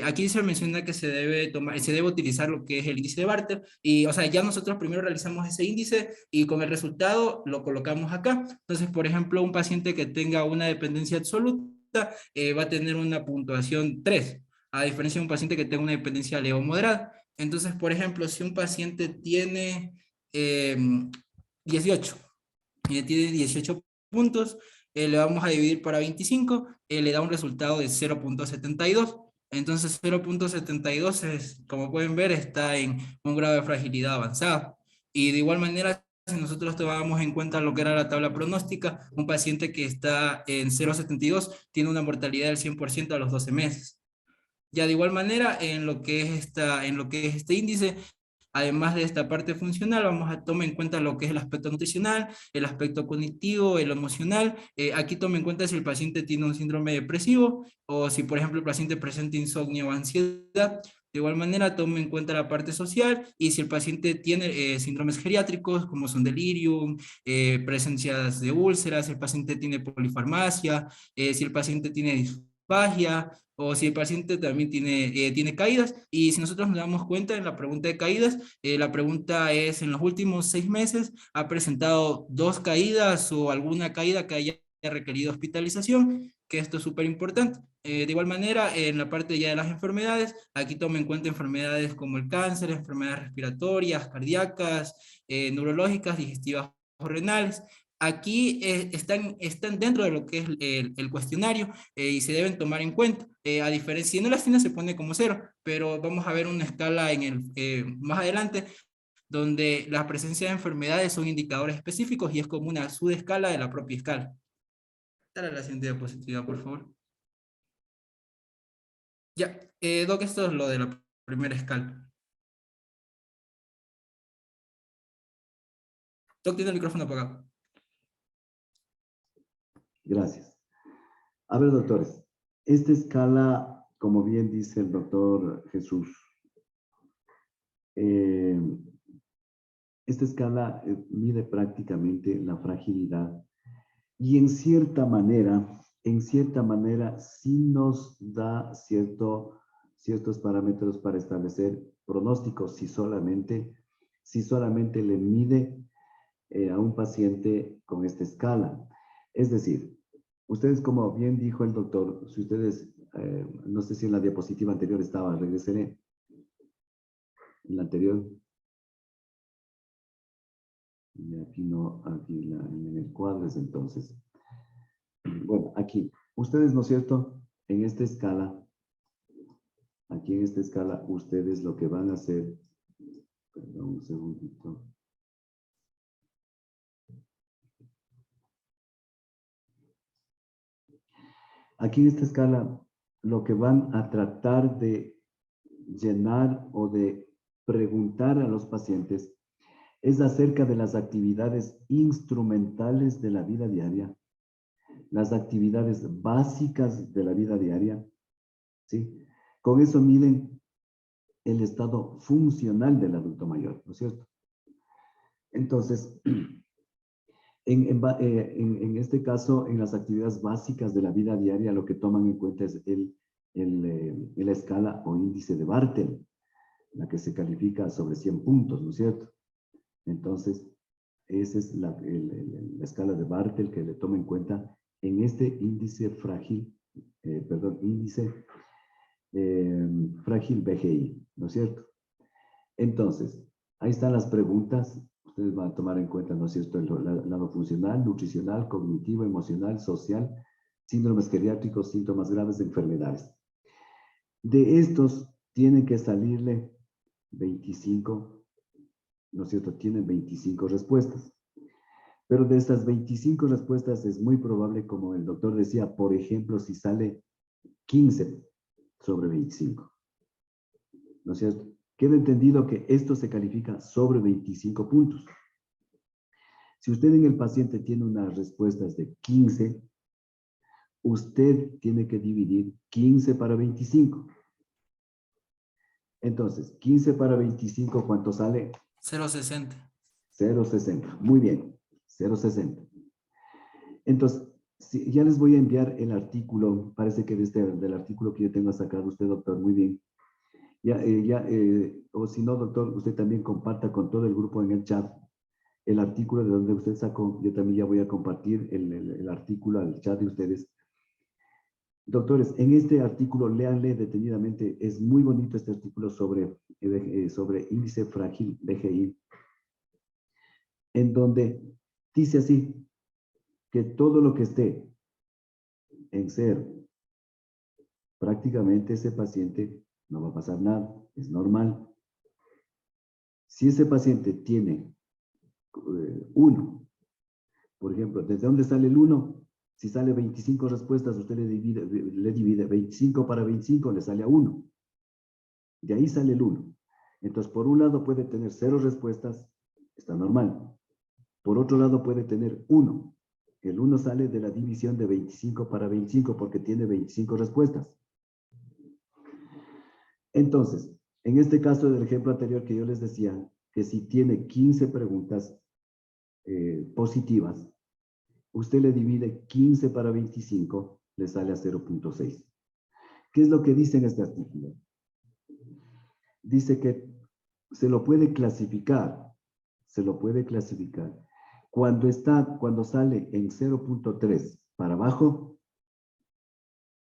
Aquí se menciona que se debe utilizar lo que es el índice de Bartel, y o sea, ya nosotros primero realizamos ese índice y con el resultado lo colocamos acá. Entonces, por ejemplo, un paciente que tenga una dependencia absoluta va a tener una puntuación 3, a diferencia de un paciente que tenga una dependencia leve o moderada. Entonces, por ejemplo, si un paciente tiene 18 y tiene 18 puntos, le vamos a dividir para 25, le da un resultado de 0.72. Entonces 0.72 es, como pueden ver, está en un grado de fragilidad avanzado. Y de igual manera, si nosotros tomamos en cuenta lo que era la tabla pronóstica, un paciente que está en 0.72 tiene una mortalidad del 100% a los 12 meses. Ya de igual manera, en lo que es este índice, además de esta parte funcional, vamos a tomar en cuenta lo que es el aspecto nutricional, el aspecto cognitivo, el emocional. Aquí tome en cuenta si el paciente tiene un síndrome depresivo o si, por ejemplo, el paciente presenta insomnio o ansiedad. De igual manera, tome en cuenta la parte social y si el paciente tiene síndromes geriátricos, como son delirium, presencias de úlceras, el paciente tiene polifarmacia, si el paciente tiene disfagia, o si el paciente también tiene caídas. Y si nosotros nos damos cuenta en la pregunta de caídas, la pregunta es, en los últimos 6 meses, ¿ha presentado 2 caídas o alguna caída que haya requerido hospitalización? Que esto es súper importante. De igual manera, en la parte ya de las enfermedades, aquí toma en cuenta enfermedades como el cáncer, enfermedades respiratorias, cardíacas, neurológicas, digestivas o renales. Aquí están dentro de lo que es el cuestionario y se deben tomar en cuenta. A diferencia, si no las tiene se pone como 0, pero vamos a ver una escala más adelante donde la presencia de enfermedades son indicadores específicos y es como una subescala de la propia escala. Dale a la siguiente diapositiva, por favor. Ya, Doc, esto es lo de la primera escala. Doc, tiene el micrófono apagado. Gracias. A ver, doctores, esta escala, como bien dice el doctor Jesús, esta escala mide prácticamente la fragilidad y en cierta manera sí nos da ciertos parámetros para establecer pronósticos si solamente le mide a un paciente con esta escala. Es decir, ustedes, como bien dijo el doctor, si ustedes, no sé si en la diapositiva anterior estaba, regresaré. En la anterior. Y aquí no, aquí en el cuadro es entonces. Bueno, aquí. Ustedes, ¿no es cierto? En esta escala, aquí en esta escala, ustedes lo que van a hacer, perdón un segundito. Aquí en esta escala, lo que van a tratar de llenar o de preguntar a los pacientes es acerca de las actividades instrumentales de la vida diaria, las actividades básicas de la vida diaria, ¿sí? Con eso miden el estado funcional del adulto mayor, ¿no es cierto? Entonces, en este caso, en las actividades básicas de la vida diaria, lo que toman en cuenta es la escala o índice de Bartel, la que se califica sobre 100 puntos, ¿no es cierto? Entonces, esa es la escala de Bartel que le toma en cuenta en este índice frágil, frágil BGI, ¿no es cierto? Entonces, ahí están las preguntas. Ustedes van a tomar en cuenta, ¿no es cierto?, el lado funcional, nutricional, cognitivo, emocional, social, síndromes geriátricos, síntomas graves de enfermedades. De estos, tienen que salirle 25, ¿no es cierto? Tienen 25 respuestas. Pero de estas 25 respuestas es muy probable, como el doctor decía, por ejemplo, si sale 15 sobre 25. ¿No es cierto? Queda entendido que esto se califica sobre 25 puntos. Si usted en el paciente tiene unas respuestas de 15, usted tiene que dividir 15 para 25. Entonces, 15 para 25, ¿cuánto sale? 0.60. 0.60. Muy bien, 0.60. Entonces, Sí, ya les voy a enviar el artículo, parece que del artículo que yo tengo sacado usted, doctor, muy bien. O si no, doctor, usted también comparta con todo el grupo en el chat el artículo de donde usted sacó. Yo también ya voy a compartir el artículo al chat de ustedes. Doctores, en este artículo, léanle detenidamente, es muy bonito este artículo sobre índice frágil, BGI, en donde dice así, que todo lo que esté en 0, prácticamente ese paciente no va a pasar nada, es normal. Si ese paciente tiene 1, por ejemplo, ¿desde dónde sale el 1? Si sale 25 respuestas, usted le divide 25 para 25, le sale a 1. De ahí sale el 1. Entonces, por un lado puede tener 0 respuestas, está normal. Por otro lado puede tener 1. El 1 sale de la división de 25 para 25 porque tiene 25 respuestas. Entonces, en este caso del ejemplo anterior que yo les decía, que si tiene 15 preguntas positivas, usted le divide 15 para 25, le sale a 0.6. ¿Qué es lo que dice en este artículo? Dice que se lo puede clasificar cuando sale en 0.3 para abajo,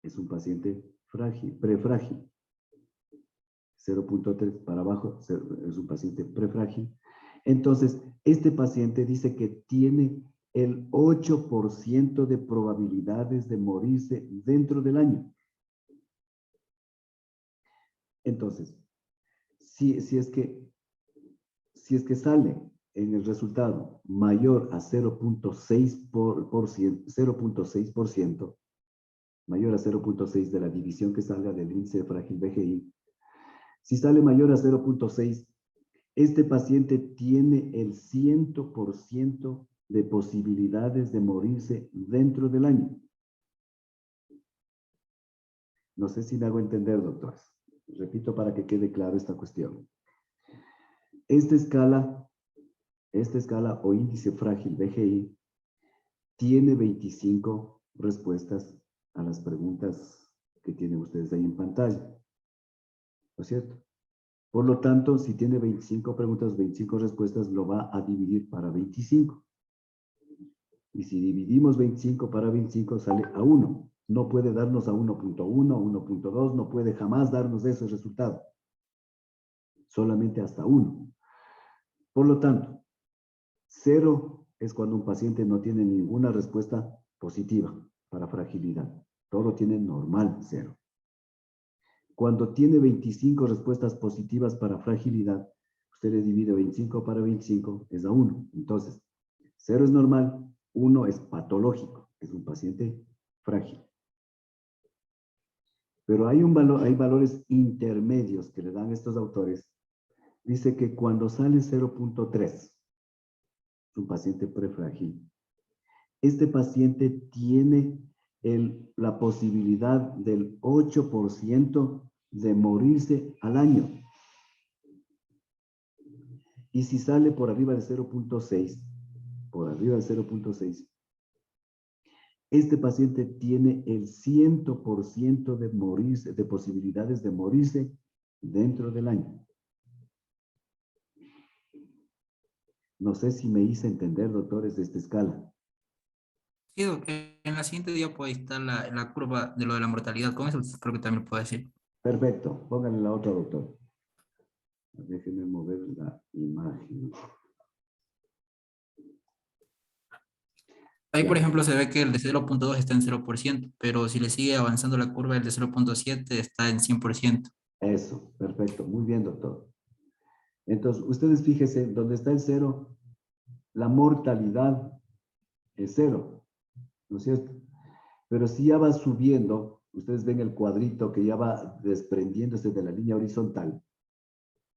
es un paciente frágil, prefrágil. 0.3 para abajo es un paciente prefrágil. Entonces, este paciente dice que tiene el 8% de probabilidades de morirse dentro del año. Entonces, si es que sale en el resultado mayor a 0.6%, mayor a 0.6 de la división que salga del índice de frágil BGI, si sale mayor a 0.6, este paciente tiene el 100% de posibilidades de morirse dentro del año. No sé si me hago entender, doctores. Repito para que quede claro esta cuestión. Esta escala o índice frágil BGI tiene 25 respuestas a las preguntas que tienen ustedes ahí en pantalla. ¿No es cierto? Por lo tanto, si tiene 25 preguntas, 25 respuestas, lo va a dividir para 25. Y si dividimos 25 para 25, sale a 1. No puede darnos a 1.1, 1.2, no puede jamás darnos ese resultado. Solamente hasta 1. Por lo tanto, 0 es cuando un paciente no tiene ninguna respuesta positiva para fragilidad. Todo tiene normal 0. Cuando tiene 25 respuestas positivas para fragilidad, usted le divide 25 para 25, es a 1. Entonces, 0 es normal, 1 es patológico, es un paciente frágil. Pero hay valores intermedios que le dan estos autores. Dice que cuando sale 0.3, es un paciente prefrágil, este paciente tiene la posibilidad del 8% de morirse al año. Y si sale por arriba de 0.6, este paciente tiene el 100% de morirse, de posibilidades de morirse dentro del año. No sé si me hice entender, doctores, de esta escala. Sí, en la siguiente diapo ahí está la curva de lo de la mortalidad. Con eso creo que también lo puedo decir. Perfecto. Pónganle la otra, doctor. Déjenme mover la imagen. Ahí, Ya. por ejemplo, se ve que el de 0.2 está en 0%, pero si le sigue avanzando la curva, el de 0.7 está en 100%. Eso, perfecto. Muy bien, doctor. Entonces, ustedes fíjense, donde está el 0, la mortalidad es 0, ¿no es cierto? Pero si ya va subiendo, ustedes ven el cuadrito que ya va desprendiéndose de la línea horizontal,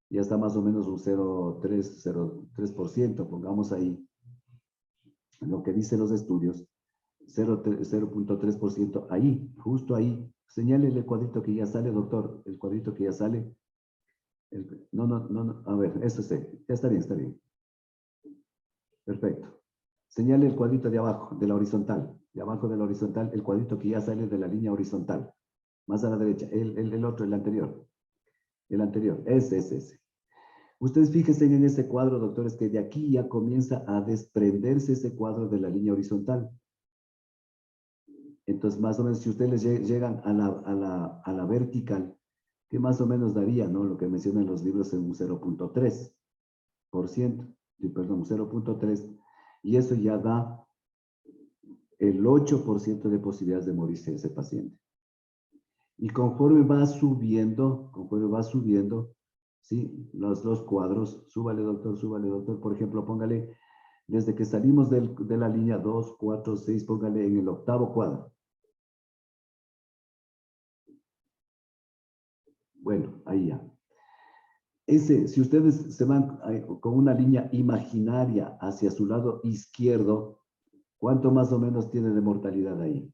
ya está más o menos un 0.3%, pongamos ahí lo que dicen los estudios, 0.3%, ahí, justo ahí. Señálele el cuadrito que ya sale, doctor, el cuadrito que ya sale. No, a ver, eso sí, ya está bien, está bien. Perfecto. Señale el cuadrito de abajo, de la horizontal. De abajo de la horizontal, el cuadrito que ya sale de la línea horizontal. Más a la derecha, el otro, el anterior. El anterior, ese. Ustedes fíjense en ese cuadro, doctores, que de aquí ya comienza a desprenderse ese cuadro de la línea horizontal. Entonces, más o menos, si ustedes llegan a la vertical, que más o menos daría, ¿no? Lo que mencionan los libros en un 0.3%, perdón, 0.3%, y eso ya da el 8% de posibilidades de morirse ese paciente. Y conforme va subiendo, ¿sí? Los cuadros, súbale doctor, por ejemplo, póngale, desde que salimos de la línea 2, 4, 6, póngale en el 8º cuadro. Bueno, ahí ya. Si ustedes se van con una línea imaginaria hacia su lado izquierdo, ¿cuánto más o menos tiene de mortalidad ahí?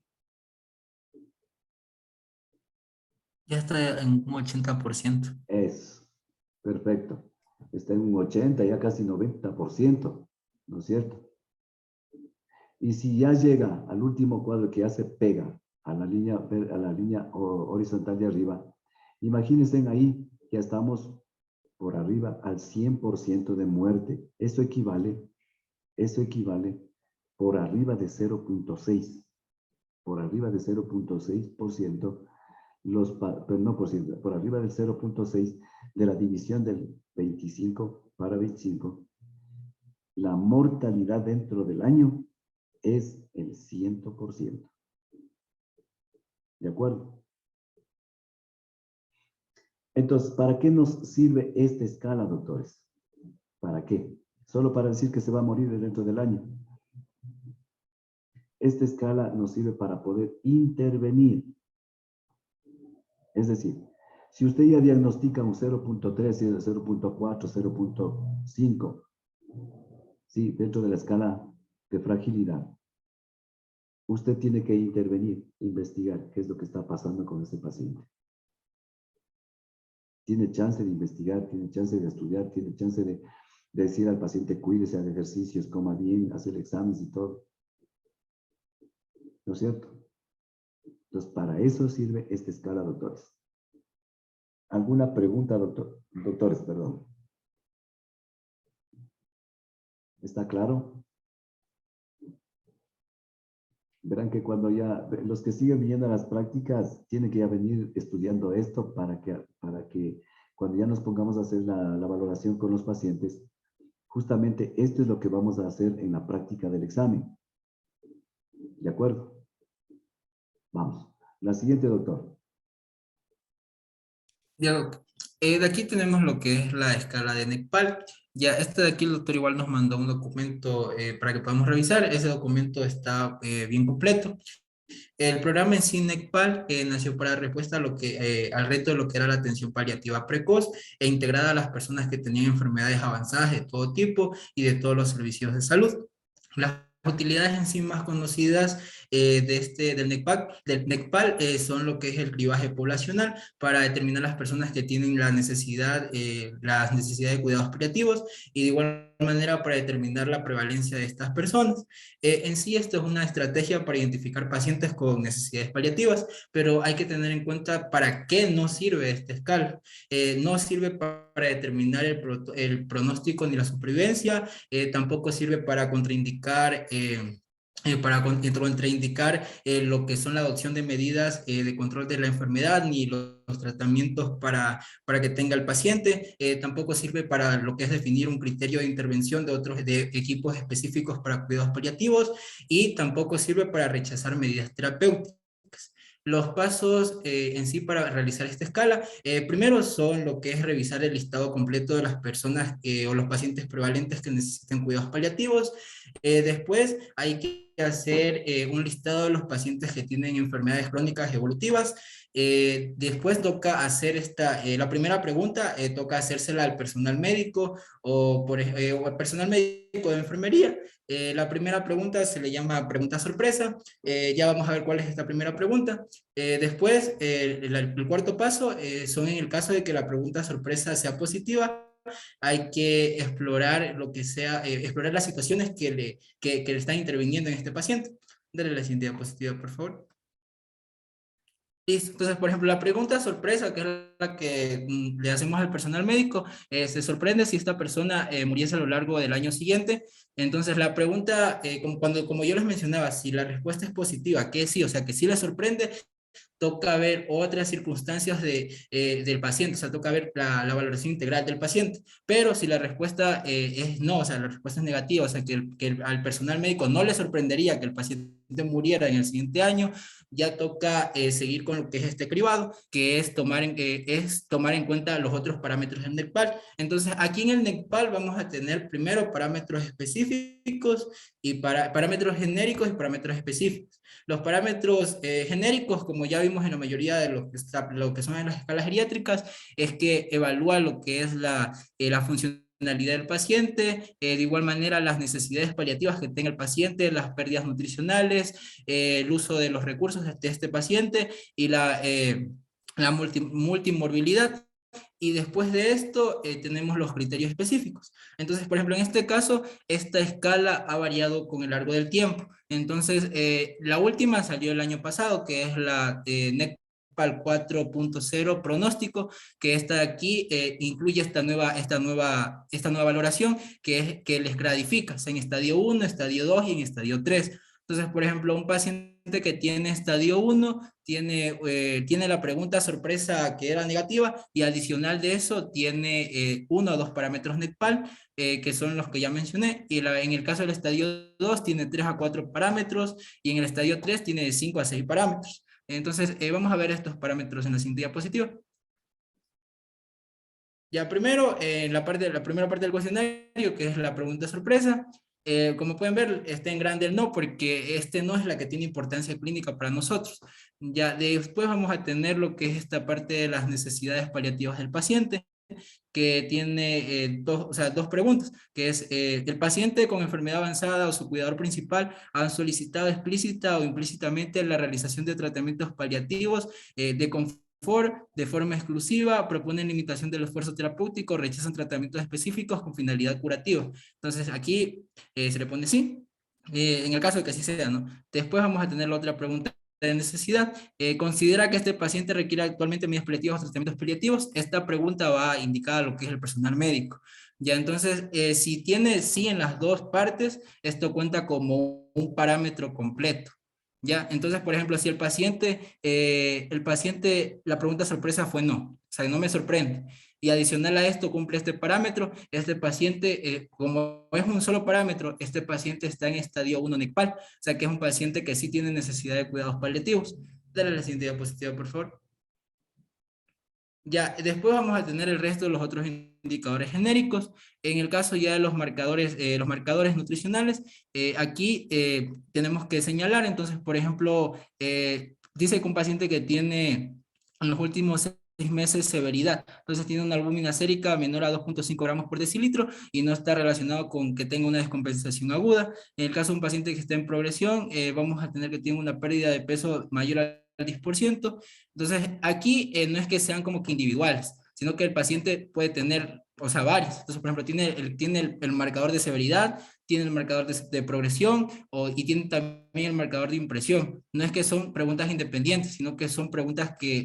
Ya está en un 80%. Es, perfecto. Está en un 80, ya casi 90%, ¿no es cierto? Y si ya llega al último cuadro que ya se pega a la línea horizontal de arriba, imagínense ahí, ya estamos por arriba al 100% de muerte. Eso equivale por arriba de 0.6. Por arriba de 0.6%, por arriba del 0.6 de la división del 25 para 25, la mortalidad dentro del año es el 100%. ¿De acuerdo? Entonces, ¿para qué nos sirve esta escala, doctores? ¿Para qué? Solo para decir que se va a morir dentro del año. Esta escala nos sirve para poder intervenir. Es decir, si usted ya diagnostica un 0.3, 0.4, 0.5, ¿sí? Dentro de la escala de fragilidad, usted tiene que intervenir, investigar qué es lo que está pasando con este paciente. Tiene chance de investigar, tiene chance de estudiar, tiene chance de decir al paciente cuídese, haga ejercicios, coma bien, hacer exámenes y todo. ¿No es cierto? Entonces, para eso sirve esta escala, doctores. ¿Alguna pregunta, doctores, perdón? ¿Está claro? Verán que cuando ya, los que siguen viniendo a las prácticas, tienen que ya venir estudiando esto para que cuando ya nos pongamos a hacer la valoración con los pacientes, justamente esto es lo que vamos a hacer en la práctica del examen. ¿De acuerdo? Vamos. La siguiente, doctor. Ya, de aquí tenemos lo que es la escala de NECPAL. Ya, este de aquí el doctor igual nos mandó un documento para que podamos revisar. Ese documento está bien completo. El programa en sí, NECPAL, nació para dar respuesta a al reto de lo que era la atención paliativa precoz e integrada a las personas que tenían enfermedades avanzadas de todo tipo y de todos los servicios de salud. Las utilidades en sí más conocidas del NECPAL son lo que es el cribaje poblacional para determinar las personas que tienen la necesidad de cuidados paliativos y de igual manera para determinar la prevalencia de estas personas. En sí esto es una estrategia para identificar pacientes con necesidades paliativas, pero hay que tener en cuenta para qué no sirve esta escala. No sirve para determinar el pronóstico ni la supervivencia, tampoco sirve para contraindicar lo que son la adopción de medidas de control de la enfermedad ni los tratamientos para que tenga el paciente. Tampoco sirve para lo que es definir un criterio de intervención de equipos específicos para cuidados paliativos y tampoco sirve para rechazar medidas terapéuticas. Los pasos en sí para realizar esta escala, primero son lo que es revisar el listado completo de las personas o los pacientes prevalentes que necesiten cuidados paliativos. Después hay que hacer un listado de los pacientes que tienen enfermedades crónicas evolutivas. Después toca hacer la primera pregunta, toca hacérsela al personal médico o al personal médico de enfermería. La primera pregunta se le llama pregunta sorpresa. Ya vamos a ver cuál es esta primera pregunta. Después, el cuarto paso son en el caso de que la pregunta sorpresa sea positiva, hay que explorar lo que sea, explorar las situaciones que le están interviniendo en este paciente. Dale la siguiente diapositiva, por favor. Listo. Entonces, por ejemplo, la pregunta sorpresa, que es la que le hacemos al personal médico, se sorprende si esta persona muriese a lo largo del año siguiente. Entonces, la pregunta, como yo les mencionaba, si la respuesta es positiva, que sí, o sea, que sí le sorprende, toca ver otras circunstancias del paciente, o sea, toca ver la valoración integral del paciente. Pero si la respuesta es no, o sea, la respuesta es negativa, o sea, que al personal médico no le sorprendería que el paciente muriera en el siguiente año, ya toca seguir con lo que es este cribado, que es tomar en cuenta los otros parámetros del NECPAL. Entonces, aquí en el NECPAL vamos a tener primero parámetros específicos y parámetros genéricos y parámetros específicos. Los parámetros genéricos, como ya vimos en la mayoría de lo que son en las escalas geriátricas, es que evalúa lo que es la funcionalidad del paciente, de igual manera las necesidades paliativas que tenga el paciente, las pérdidas nutricionales, el uso de los recursos de este paciente y la multimorbilidad. Y después de esto tenemos los criterios específicos. Entonces, por ejemplo, en este caso, esta escala ha variado con el largo del tiempo. Entonces, la última salió el año pasado, que es la NECPAL 4.0 pronóstico, que esta de aquí incluye esta nueva valoración, que les gradifica en estadio 1, estadio 2 y en estadio 3. Entonces, por ejemplo, un paciente que tiene estadio 1 tiene la pregunta sorpresa que era negativa y adicional de eso tiene 1 o 2 parámetros NECPAL, que son los que ya mencioné, y en el caso del estadio 2 tiene 3 a 4 parámetros y en el estadio 3 tiene de 5 a 6 parámetros. Entonces, vamos a ver estos parámetros en la siguiente diapositiva. Ya primero, en la primera parte del cuestionario, que es la pregunta sorpresa, como pueden ver, está en grande el no, porque este no es la que tiene importancia clínica para nosotros. Ya después vamos a tener lo que es esta parte de las necesidades paliativas del paciente, que tiene dos preguntas, que es, ¿el paciente con enfermedad avanzada o su cuidador principal han solicitado explícita o implícitamente la realización de tratamientos paliativos de confort de forma exclusiva, proponen limitación del esfuerzo terapéutico, rechazan tratamientos específicos con finalidad curativa? Entonces aquí se le pone sí, en el caso de que así sea, ¿no? Después vamos a tener la otra pregunta de necesidad. ¿Considera que este paciente requiere actualmente medidas paliativas o tratamientos paliativos? Esta pregunta va a indicar lo que es el personal médico. Ya, entonces, si tiene sí en las dos partes, esto cuenta como un parámetro completo. Ya, entonces, por ejemplo, si el paciente, la pregunta sorpresa fue no, o sea, no me sorprende. Y adicional a esto cumple este parámetro, este paciente, como es un solo parámetro, este paciente está en estadio 1 NECPAL, o sea que es un paciente que sí tiene necesidad de cuidados paliativos. Dale la siguiente diapositiva, por favor. Ya, después vamos a tener el resto de los otros indicadores genéricos. En el caso ya de los marcadores nutricionales, aquí tenemos que señalar, entonces, por ejemplo, dice que un paciente que tiene en los últimos 6 meses severidad, entonces tiene una albúmina sérica menor a 2.5 gramos por decilitro y no está relacionado con que tenga una descompensación aguda. En el caso de un paciente que está en progresión, vamos a tener que tiene una pérdida de peso mayor al 10%. Entonces, aquí no es que sean como que individuales, sino que el paciente puede tener, o sea, varios. Entonces, por ejemplo, tiene el marcador de severidad, tiene el marcador de progresión y tiene también el marcador de impresión. No es que son preguntas independientes, sino que son preguntas que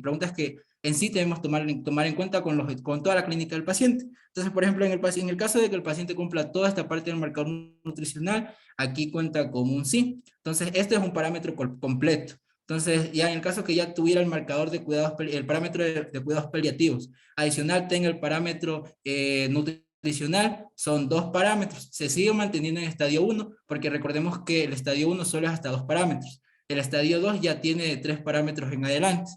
en sí debemos tomar en cuenta con toda la clínica del paciente. Entonces, por ejemplo, en el caso de que el paciente cumpla toda esta parte del marcador nutricional, aquí cuenta como un sí. Entonces, este es un parámetro completo. Entonces, ya en el caso que ya tuviera el marcador de cuidados, el parámetro de cuidados paliativos, adicional tenga el parámetro nutricional, son 2 parámetros. Se sigue manteniendo en estadio 1, porque recordemos que el estadio 1 solo es hasta 2 parámetros. El estadio 2 ya tiene 3 parámetros en adelante.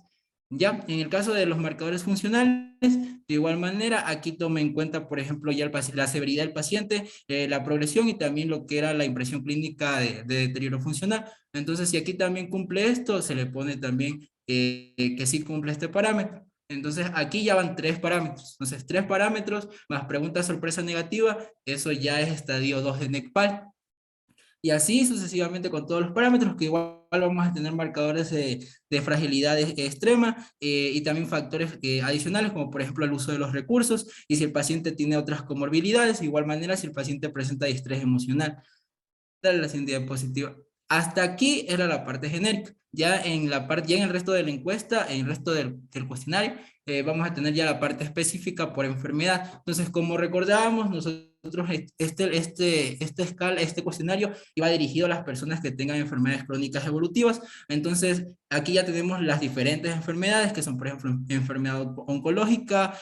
Ya, en el caso de los marcadores funcionales, de igual manera, aquí toma en cuenta, por ejemplo, ya la severidad del paciente, la progresión y también lo que era la impresión clínica de deterioro funcional. Entonces, si aquí también cumple esto, se le pone también que sí cumple este parámetro. Entonces, aquí ya van 3 parámetros. Entonces, 3 parámetros más pregunta sorpresa negativa, eso ya es estadio 2 de NECPAL. Y así sucesivamente con todos los parámetros, que igual vamos a tener marcadores de fragilidad extrema y también factores adicionales, como por ejemplo el uso de los recursos, y si el paciente tiene otras comorbilidades, de igual manera si el paciente presenta distrés emocional. Dale la siguiente diapositiva. Hasta aquí era la parte genérica. Ya en el resto de la encuesta, en el resto del cuestionario, vamos a tener ya la parte específica por enfermedad. Entonces, como recordábamos, nosotros este cuestionario iba dirigido a las personas que tengan enfermedades crónicas evolutivas. Entonces, aquí ya tenemos las diferentes enfermedades, que son, por ejemplo, enfermedad oncológica,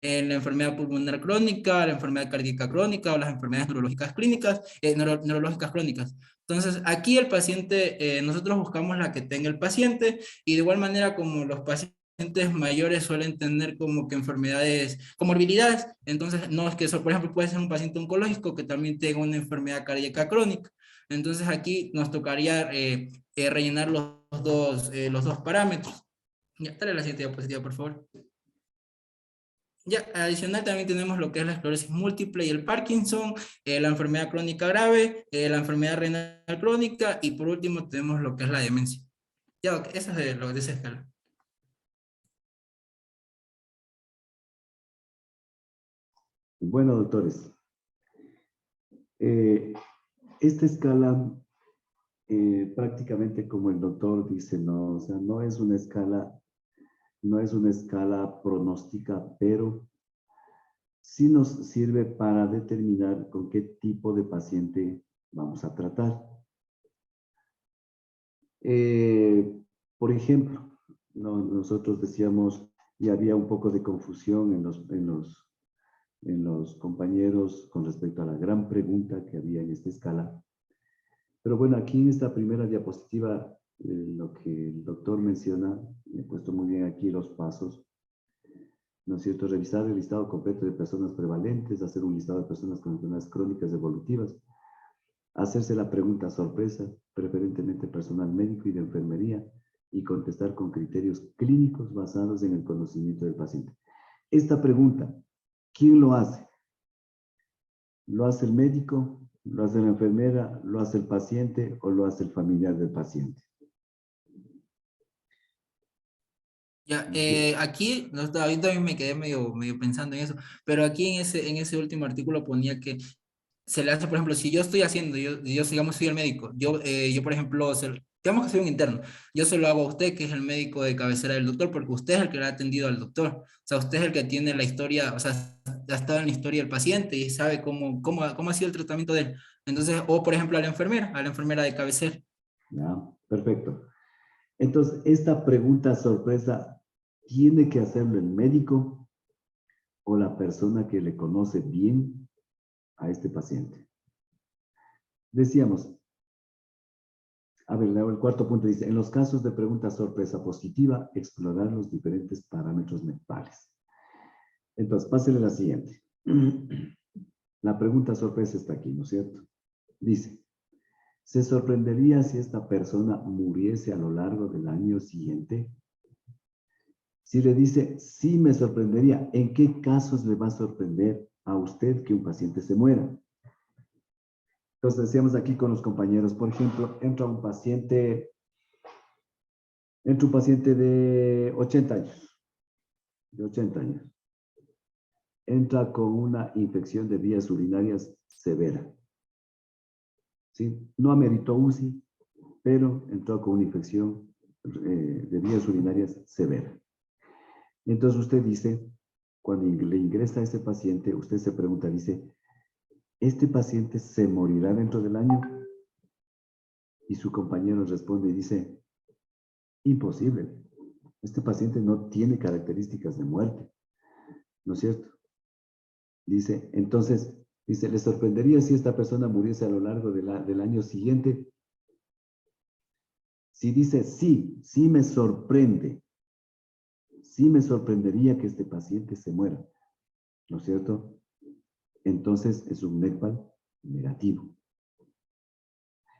la enfermedad pulmonar crónica, la enfermedad cardíaca crónica o las enfermedades neurológicas clínicas, neurológicas crónicas. Entonces, aquí el paciente, nosotros buscamos la que tenga el paciente, y de igual manera como los pacientes mayores suelen tener como que enfermedades, comorbilidades, entonces no es que eso, por ejemplo, puede ser un paciente oncológico que también tenga una enfermedad cardíaca crónica. Entonces aquí nos tocaría rellenar los dos parámetros. Ya, dale la siguiente diapositiva, por favor. Ya, adicional también tenemos lo que es la esclerosis múltiple y el Parkinson, la enfermedad crónica grave, la enfermedad renal crónica, y por último tenemos lo que es la demencia. Ya, ok, eso es lo de esa escala. Bueno, doctores, esta escala prácticamente como el doctor dice, no, o sea, no es una escala pronóstica, pero sí nos sirve para determinar con qué tipo de paciente vamos a tratar. Por ejemplo, nosotros decíamos, y había un poco de confusión en los compañeros con respecto a la gran pregunta que había en esta escala. Pero bueno, aquí en esta primera diapositiva, lo que el doctor menciona, he puesto muy bien aquí los pasos, ¿no es cierto? Revisar el listado completo de personas prevalentes, hacer un listado de personas con enfermedades crónicas evolutivas, hacerse la pregunta sorpresa, preferentemente personal médico y de enfermería, y contestar con criterios clínicos basados en el conocimiento del paciente. Esta pregunta, ¿quién lo hace? ¿Lo hace el médico? ¿Lo hace la enfermera? ¿Lo hace el paciente? ¿O lo hace el familiar del paciente? Ya, aquí, no, ahorita también me quedé medio pensando en eso, pero aquí en ese último artículo ponía que se le hace, por ejemplo, si yo estoy haciendo, yo digamos, soy el médico, yo por ejemplo, digamos que soy un interno, yo se lo hago a usted, que es el médico de cabecera del doctor, porque usted es el que le ha atendido al doctor, o sea, usted es el que tiene la historia, o sea, ha estado en la historia del paciente y sabe cómo ha sido el tratamiento de él. Entonces, o por ejemplo, a la enfermera de cabecera. Ya, perfecto. Entonces, esta pregunta sorpresa, ¿tiene que hacerlo el médico o la persona que le conoce bien a este paciente? Decíamos, a ver, el cuarto punto dice, en los casos de pregunta sorpresa positiva, explorar los diferentes parámetros mentales. Entonces, pásele la siguiente. La pregunta sorpresa está aquí, ¿no es cierto? Dice, ¿se sorprendería si esta persona muriese a lo largo del año siguiente? Si le dice, sí me sorprendería, ¿en qué casos le va a sorprender a usted que un paciente se muera? Entonces decíamos aquí con los compañeros, por ejemplo, entra un paciente de 80 años, entra con una infección de vías urinarias severa, ¿sí? No ameritó UCI, pero entró con una infección de vías urinarias severa. Entonces usted dice, cuando le ingresa a ese paciente, usted se pregunta, dice, ¿este paciente se morirá dentro del año? Y su compañero responde y dice, imposible. Este paciente no tiene características de muerte, ¿no es cierto? Dice, entonces, dice, ¿le sorprendería si esta persona muriese a lo largo del año siguiente? Si dice, sí me sorprende. Sí me sorprendería que este paciente se muera, ¿no es cierto? Entonces es un NECPAL negativo.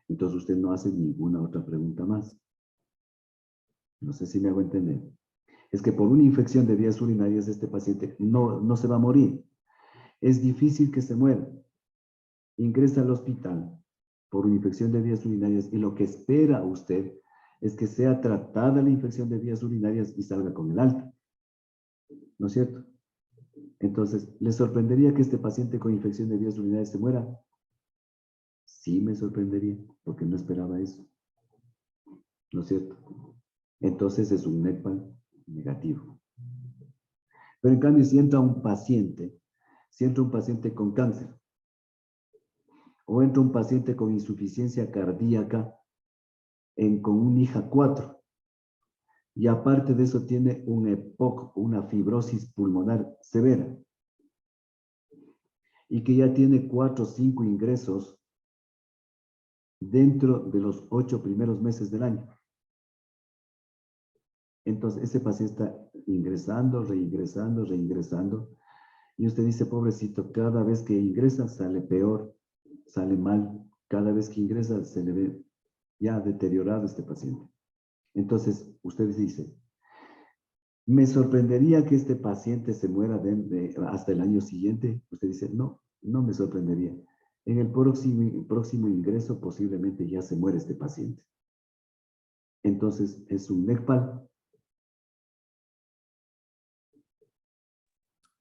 Entonces usted no hace ninguna otra pregunta más. No sé si me hago entender. Es que por una infección de vías urinarias este paciente no se va a morir. Es difícil que se muera. Ingresa al hospital. por una infección de vías urinarias y lo que espera usted es que sea tratada la infección de vías urinarias y salga con el alta. ¿No es cierto? Entonces, ¿le sorprendería que este paciente con infección de vías urinarias se muera? Sí me sorprendería, porque no esperaba eso. ¿No es cierto? Entonces es un NECPAL negativo. Pero en cambio, si entra un paciente con cáncer, o entra un paciente con insuficiencia cardíaca con un IJA 4, y aparte de eso tiene un EPOC, una fibrosis pulmonar severa, y que ya tiene 4 o 5 ingresos dentro de los 8 primeros meses del año. Entonces, ese paciente está ingresando, reingresando, y usted dice, pobrecito, cada vez que ingresa sale peor, sale mal, cada vez que ingresa se le ve ya deteriorado este paciente. Entonces, usted dice, ¿me sorprendería que este paciente se muera hasta el año siguiente? Usted dice, no, no me sorprendería. En el próximo ingreso posiblemente ya se muere este paciente. Entonces, es un NECPAL.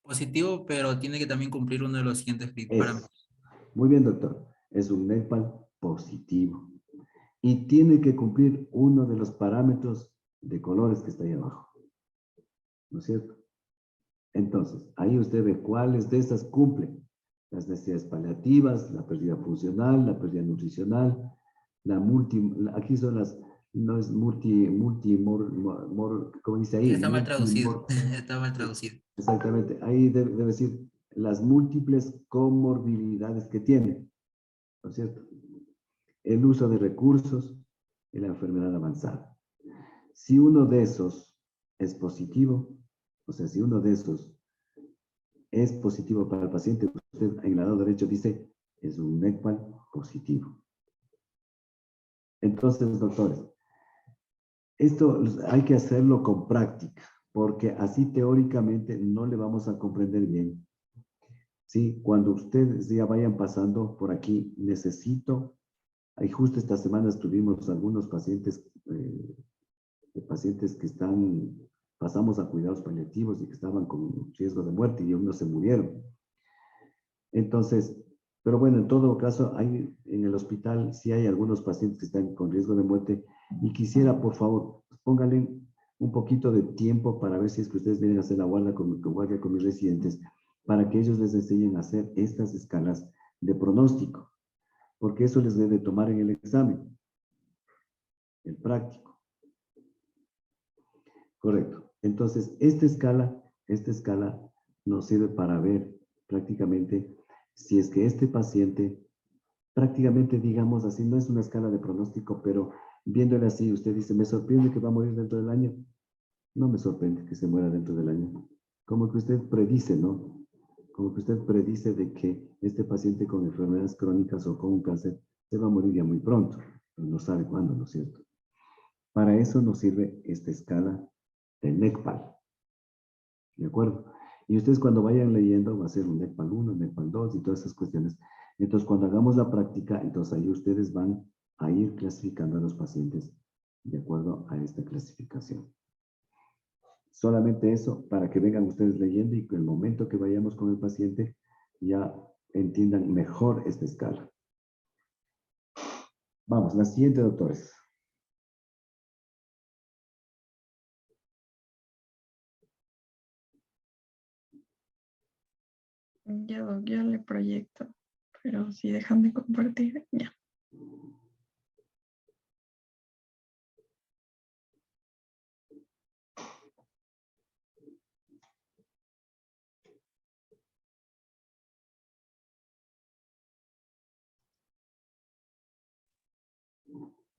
Positivo, pero tiene que también cumplir uno de los siguientes parámetros. Muy bien, doctor. Es un NECPAL positivo. Y tiene que cumplir uno de los parámetros de colores que está ahí abajo. ¿No es cierto? Entonces, ahí usted ve cuáles de estas cumplen. Las necesidades paliativas, la pérdida funcional, la pérdida nutricional, aquí son las, no es ¿cómo dice ahí? Está mal traducido. Está mal traducido. Exactamente. Ahí debe decir las múltiples comorbilidades que tiene. ¿No es cierto? El uso de recursos y la enfermedad avanzada. Si uno de esos es positivo, o sea, si uno de esos es positivo para el paciente, usted en el lado derecho dice, es un NECPAL positivo. Entonces, doctores, esto hay que hacerlo con práctica, porque así teóricamente no le vamos a comprender bien. Sí, cuando ustedes ya vayan pasando por aquí, ahí justo esta semana tuvimos algunos pacientes, pacientes que pasamos a cuidados paliativos y que estaban con riesgo de muerte y unos se murieron. Entonces, pero bueno, en todo caso, en el hospital sí hay algunos pacientes que están con riesgo de muerte y quisiera, por favor, pónganle un poquito de tiempo para ver si es que ustedes vienen a hacer la guardia con mis residentes, para que ellos les enseñen a hacer estas escalas de pronóstico, porque eso les debe tomar en el examen, el práctico. Correcto. Entonces, esta escala nos sirve para ver prácticamente si es que este paciente, prácticamente digamos así, no es una escala de pronóstico, pero viéndole así, usted dice, ¿me sorprende que va a morir dentro del año? No me sorprende que se muera dentro del año. Como que usted predice, ¿no? Como que usted predice de que este paciente con enfermedades crónicas o con un cáncer se va a morir ya muy pronto, pero no sabe cuándo, ¿no es cierto? Para eso nos sirve esta escala de NECPAL. ¿De acuerdo? Y ustedes cuando vayan leyendo va a ser un NECPAL 1, NECPAL 2 y todas esas cuestiones. Entonces cuando hagamos la práctica, entonces ahí ustedes van a ir clasificando a los pacientes de acuerdo a esta clasificación. Solamente eso para que vengan ustedes leyendo y que el momento que vayamos con el paciente ya entiendan mejor esta escala. Vamos, la siguiente, doctores. Ya le proyecto, pero si dejan de compartir, ya.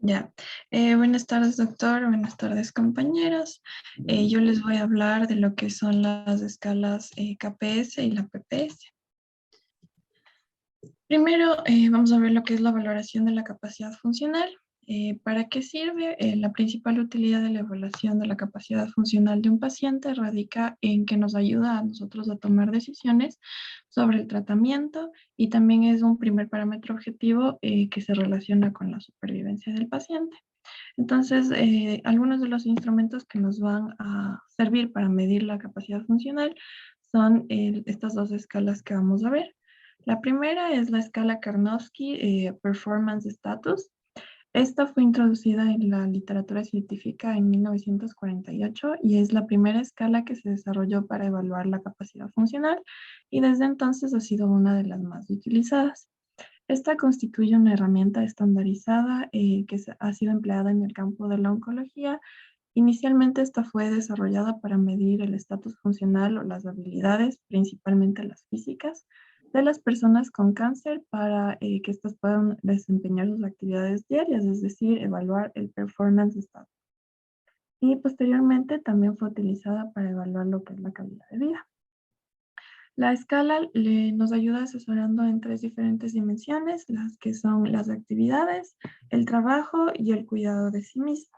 Ya. Buenas tardes, doctor. Buenas tardes, compañeros. Yo les voy a hablar de lo que son las escalas KPS y la PPS. Primero, vamos a ver lo que es la valoración de la capacidad funcional. ¿Para qué sirve? La principal utilidad de la evaluación de la capacidad funcional de un paciente radica en que nos ayuda a nosotros a tomar decisiones sobre el tratamiento y también es un primer parámetro objetivo que se relaciona con la supervivencia del paciente. Entonces, algunos de los instrumentos que nos van a servir para medir la capacidad funcional son estas dos escalas que vamos a ver. La primera es la escala Karnofsky Performance Status. Esta fue introducida en la literatura científica en 1948 y es la primera escala que se desarrolló para evaluar la capacidad funcional y desde entonces ha sido una de las más utilizadas. Esta constituye una herramienta estandarizada ha sido empleada en el campo de la oncología. Inicialmente esta fue desarrollada para medir el estatus funcional o las habilidades, principalmente las físicas, de las personas con cáncer para que éstas puedan desempeñar sus actividades diarias, es decir, evaluar el performance status. Y posteriormente también fue utilizada para evaluar lo que es la calidad de vida. La escala nos ayuda asesorando en 3 diferentes dimensiones, las que son las actividades, el trabajo y el cuidado de sí mismo.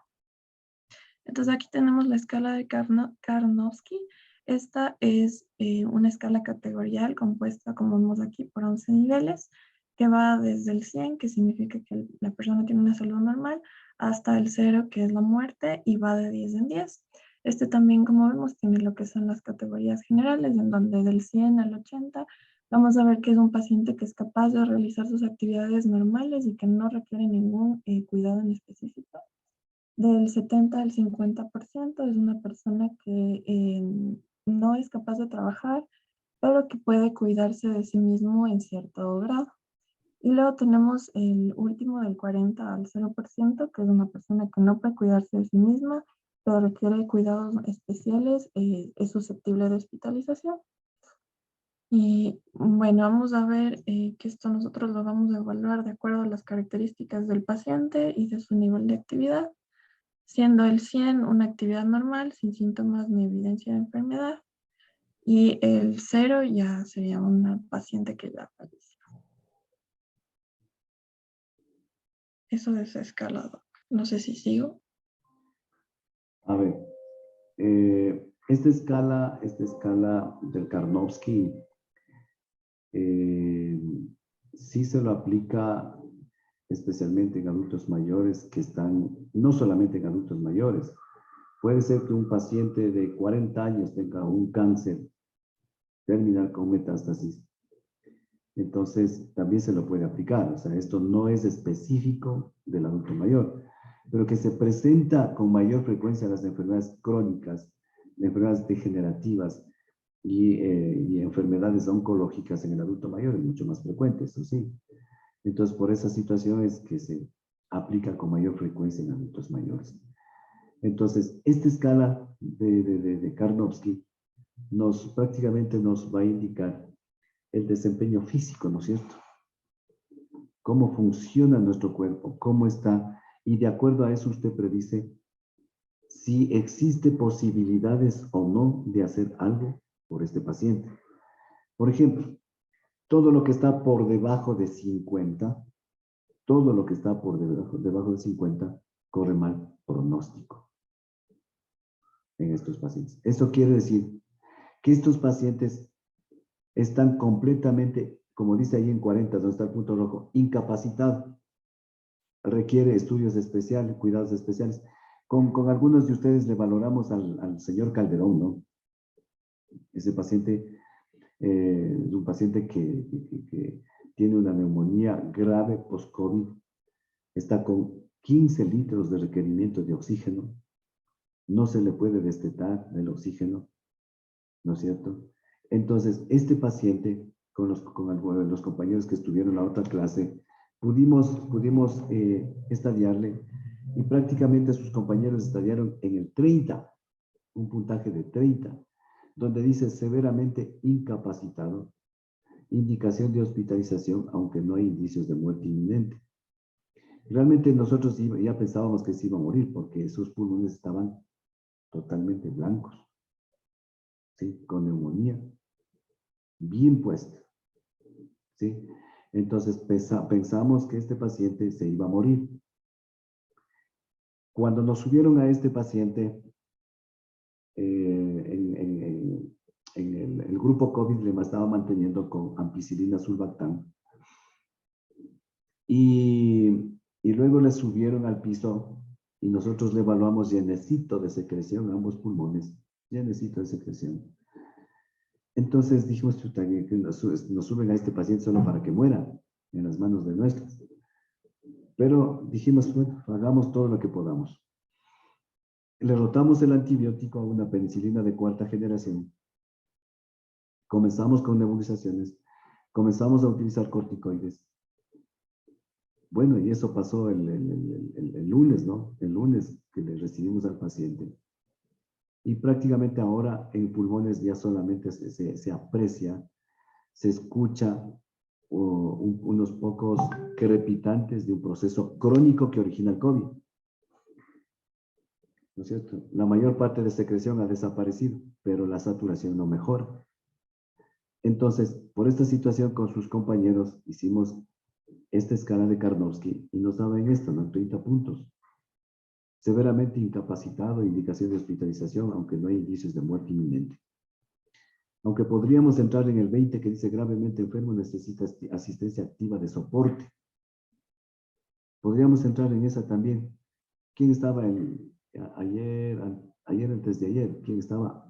Entonces aquí tenemos la escala de Karnofsky. Esta es una escala categorial compuesta, como vemos aquí, por 11 niveles, que va desde el 100, que significa que la persona tiene una salud normal, hasta el 0, que es la muerte, y va de 10 en 10. Este también, como vemos, tiene lo que son las categorías generales, en donde del 100 al 80 vamos a ver que es un paciente que es capaz de realizar sus actividades normales y que no requiere ningún cuidado en específico. Del 70 al 50% es una persona que no es capaz de trabajar, pero que puede cuidarse de sí mismo en cierto grado. Y luego tenemos el último del 40 al 0%, que es una persona que no puede cuidarse de sí misma, pero requiere cuidados especiales, es susceptible de hospitalización. Y bueno, vamos a ver que esto nosotros lo vamos a evaluar de acuerdo a las características del paciente y de su nivel de actividad, siendo el 100 una actividad normal, sin síntomas ni evidencia de enfermedad, y el 0 ya sería una paciente que ya falleció. Eso es escalado. No sé si sigo. A ver, esta escala del Karnofsky sí se lo aplica especialmente en adultos mayores que están, no solamente en adultos mayores, puede ser que un paciente de 40 años tenga un cáncer terminal con metástasis. Entonces, también se lo puede aplicar. O sea, esto no es específico del adulto mayor, pero que se presenta con mayor frecuencia las enfermedades crónicas, enfermedades degenerativas y enfermedades oncológicas en el adulto mayor, es mucho más frecuente, eso sí. Entonces, por esas situaciones que se aplica con mayor frecuencia en adultos mayores. Entonces, esta escala de Karnofsky prácticamente nos va a indicar el desempeño físico, ¿no es cierto? Cómo funciona nuestro cuerpo, cómo está, y de acuerdo a eso usted predice si existe posibilidades o no de hacer algo por este paciente. Por ejemplo, todo lo que está por debajo de 50, todo lo que está por debajo de 50 corre mal pronóstico en estos pacientes. Eso quiere decir que estos pacientes están completamente, como dice ahí en 40, donde está el punto rojo, incapacitados. Requiere estudios especiales, cuidados especiales. Con algunos de ustedes le valoramos al señor Calderón, ¿no? Ese paciente es un paciente que tiene una neumonía grave post-COVID, está con 15 litros de requerimiento de oxígeno, no se le puede destetar el oxígeno, ¿no es cierto? Entonces, este paciente, con los compañeros que estuvieron en la otra clase, pudimos estadiarle y prácticamente sus compañeros estadiaron en el 30, un puntaje de 30, donde dice severamente incapacitado, indicación de hospitalización, aunque no hay indicios de muerte inminente. Realmente nosotros ya pensábamos que se iba a morir porque sus pulmones estaban totalmente blancos, ¿sí? Con neumonía, bien puesta, ¿sí? Entonces pensamos que este paciente se iba a morir. Cuando nos subieron a este paciente, el grupo COVID le estaba manteniendo con ampicilina sulbactam. Y luego le subieron al piso y nosotros le evaluamos llenecito de secreción, ambos pulmones, llenecito de secreción. Entonces dijimos, chuta, que nos suben a este paciente solo para que muera en las manos de nuestras. Pero dijimos, bueno, hagamos todo lo que podamos. Le rotamos el antibiótico a una penicilina de 4ª generación. Comenzamos con nebulizaciones. Comenzamos a utilizar corticoides. Bueno, y eso pasó el lunes, ¿no? El lunes que le recibimos al paciente. Y prácticamente ahora en pulmones ya solamente se aprecia, se escucha unos pocos crepitantes de un proceso crónico que origina el COVID. ¿No es cierto? La mayor parte de secreción ha desaparecido, pero la saturación no mejora. Entonces, por esta situación con sus compañeros hicimos esta escala de Karnofsky y nos daba en esto, ¿no? 30 puntos. Severamente incapacitado, indicación de hospitalización, aunque no hay indicios de muerte inminente. Aunque podríamos entrar en el 20 que dice gravemente enfermo, necesita asistencia activa de soporte. Podríamos entrar en esa también. ¿Quién estaba ayer, antes de ayer? ¿Quién estaba?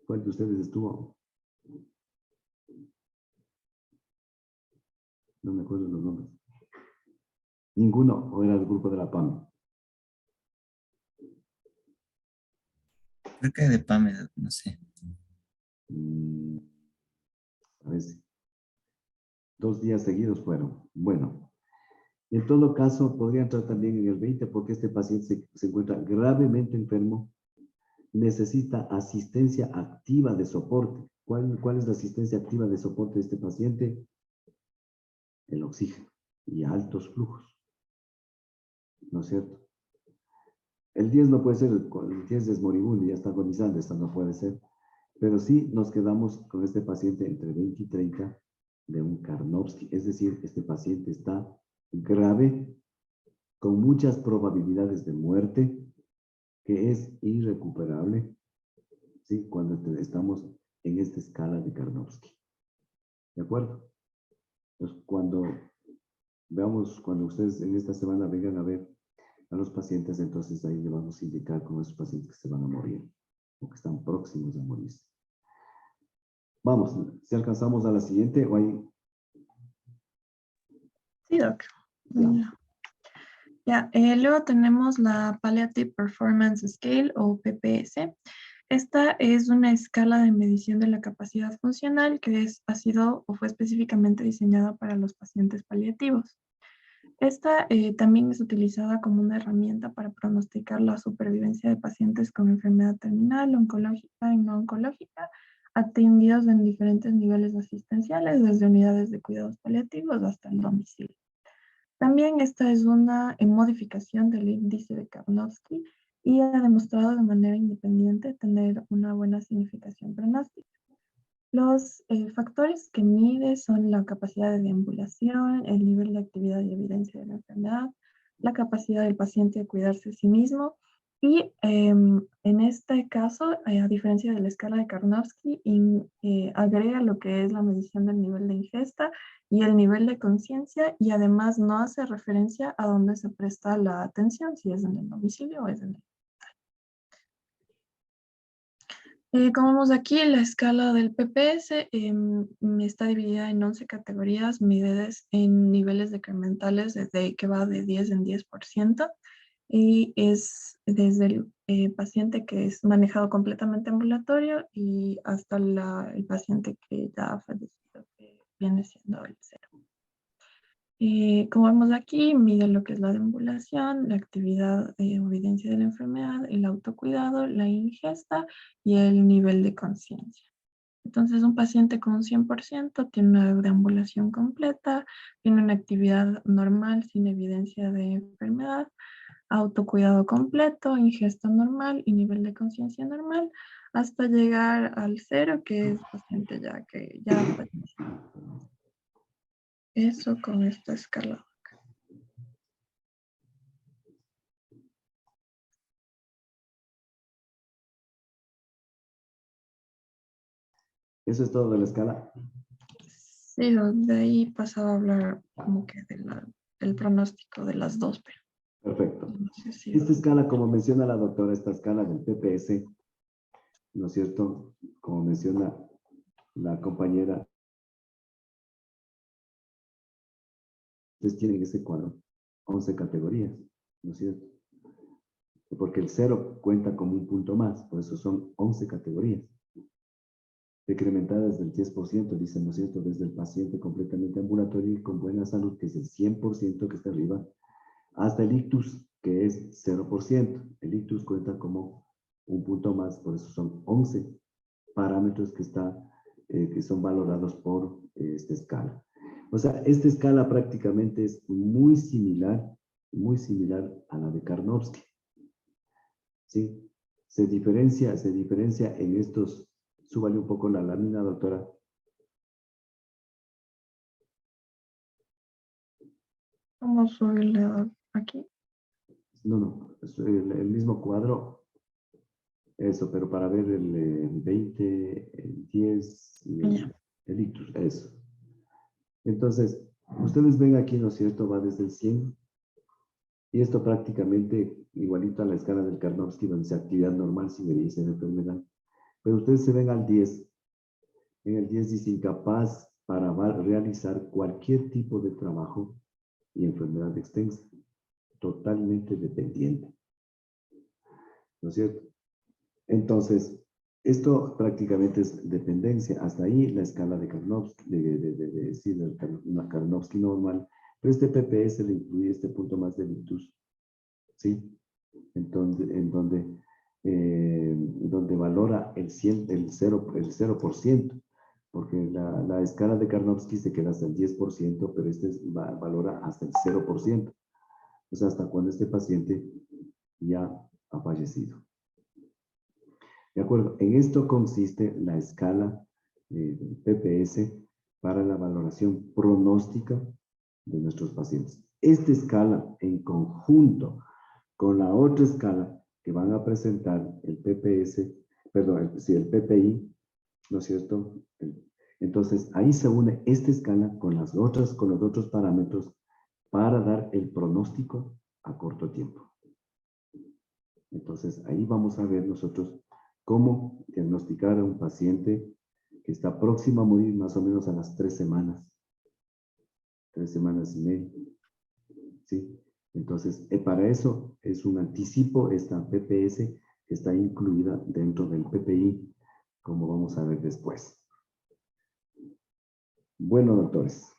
¿Cuál de ustedes estuvo? No me acuerdo los nombres. Ninguno, o era el grupo de la PAM. Creo que de PAME, no sé. Parece. 2 días seguidos fueron. Bueno, en todo caso, podría entrar también en el 20 porque este paciente se encuentra gravemente enfermo, necesita asistencia activa de soporte. ¿Cuál es la asistencia activa de soporte de este paciente? El oxígeno y altos flujos. ¿No es cierto? El 10 no puede ser, el 10 es moribundo y ya está agonizando, esto no puede ser. Pero sí nos quedamos con este paciente entre 20 y 30 de un Karnofsky. Es decir, este paciente está grave, con muchas probabilidades de muerte, que es irrecuperable, ¿sí? Cuando estamos en esta escala de Karnofsky. ¿De acuerdo? Entonces, cuando ustedes en esta semana vengan a ver a los pacientes, entonces ahí le vamos a indicar con esos pacientes que se van a morir o que están próximos a morirse. Vamos, si alcanzamos a la siguiente o hay... Sí, doc. Ya. Luego tenemos la Palliative Performance Scale o PPS. Esta es una escala de medición de la capacidad funcional que ha sido o fue específicamente diseñada para los pacientes paliativos. Esta también es utilizada como una herramienta para pronosticar la supervivencia de pacientes con enfermedad terminal, oncológica y no oncológica, atendidos en diferentes niveles asistenciales, desde unidades de cuidados paliativos hasta el domicilio. También esta es una modificación del índice de Karnofsky y ha demostrado de manera independiente tener una buena significación pronóstica. Los factores que mide son la capacidad de deambulación, el nivel de actividad y evidencia de la enfermedad, la capacidad del paciente de cuidarse a sí mismo y en este caso, a diferencia de la escala de Karnofsky, agrega lo que es la medición del nivel de ingesta y el nivel de conciencia y además no hace referencia a dónde se presta la atención, si es en el domicilio o es en el... Como vemos aquí, la escala del PPS está dividida en 11 categorías medidas en niveles decrementales desde que va de 10 en 10% y es desde el paciente que es manejado completamente ambulatorio y hasta el paciente que ya ha fallecido, que viene siendo el 0. Como vemos aquí, mide lo que es la deambulación, la actividad o evidencia de la enfermedad, el autocuidado, la ingesta y el nivel de conciencia. Entonces, un paciente con un 100% tiene una deambulación completa, tiene una actividad normal sin evidencia de enfermedad, autocuidado completo, ingesta normal y nivel de conciencia normal, hasta llegar al 0, que es paciente que ya falleció. Eso con esta escala. ¿Eso es todo de la escala? Sí, de ahí pasaba a hablar como que del pronóstico de las dos, pero Perfecto. no sé si... Esta escala, como menciona la doctora, esta escala del PPS, ¿no es cierto? Como menciona la compañera, ustedes tienen ese cuadro, 11 categorías, ¿no es cierto? Porque el 0 cuenta como un punto más, por eso son 11 categorías. Decrementadas del 10%, dicen, ¿no es cierto? Desde el paciente completamente ambulatorio y con buena salud, que es el 100% que está arriba, hasta el ictus, que es 0%. El ictus cuenta como un punto más, por eso son 11 parámetros que son valorados por esta escala. O sea, esta escala prácticamente es muy similar a la de Karnofsky. ¿Sí? Se diferencia en estos. Súbale un poco la lámina, doctora. ¿Cómo subirle aquí? No, es el mismo cuadro. Eso, pero para ver el 20, el 10 y Ya. el ictus, eso. Entonces, ustedes ven aquí, ¿no es cierto? Va desde el 100. Y esto prácticamente igualito a la escala del Karnofsky, donde dice actividad normal, sin dice enfermedad. Pero ustedes se ven al 10. En el 10 dice incapaz para realizar cualquier tipo de trabajo y enfermedad extensa. Totalmente dependiente. ¿No es cierto? Entonces, esto prácticamente es dependencia. Hasta ahí la escala de Karnofsky, una Karnofsky normal. Pero este PPS le incluye este punto más de ictus. ¿Sí? Entonces, donde valora el 0%, porque la escala de Karnofsky se queda hasta el 10%, pero este valora hasta el 0%. O sea, hasta cuando este paciente ya ha fallecido. ¿De acuerdo? En esto consiste la escala PPS para la valoración pronóstica de nuestros pacientes. Esta escala en conjunto con la otra escala que van a presentar el PPS, perdón, el PPI, ¿no es cierto? Entonces, ahí se une esta escala con los otros parámetros para dar el pronóstico a corto tiempo. Entonces, ahí vamos a ver nosotros cómo diagnosticar a un paciente que está próximo a morir más o menos a las 3 semanas. 3 semanas y media. ¿Sí? Entonces, para eso es un anticipo, esta PPS que está incluida dentro del PPI, como vamos a ver después. Bueno, doctores.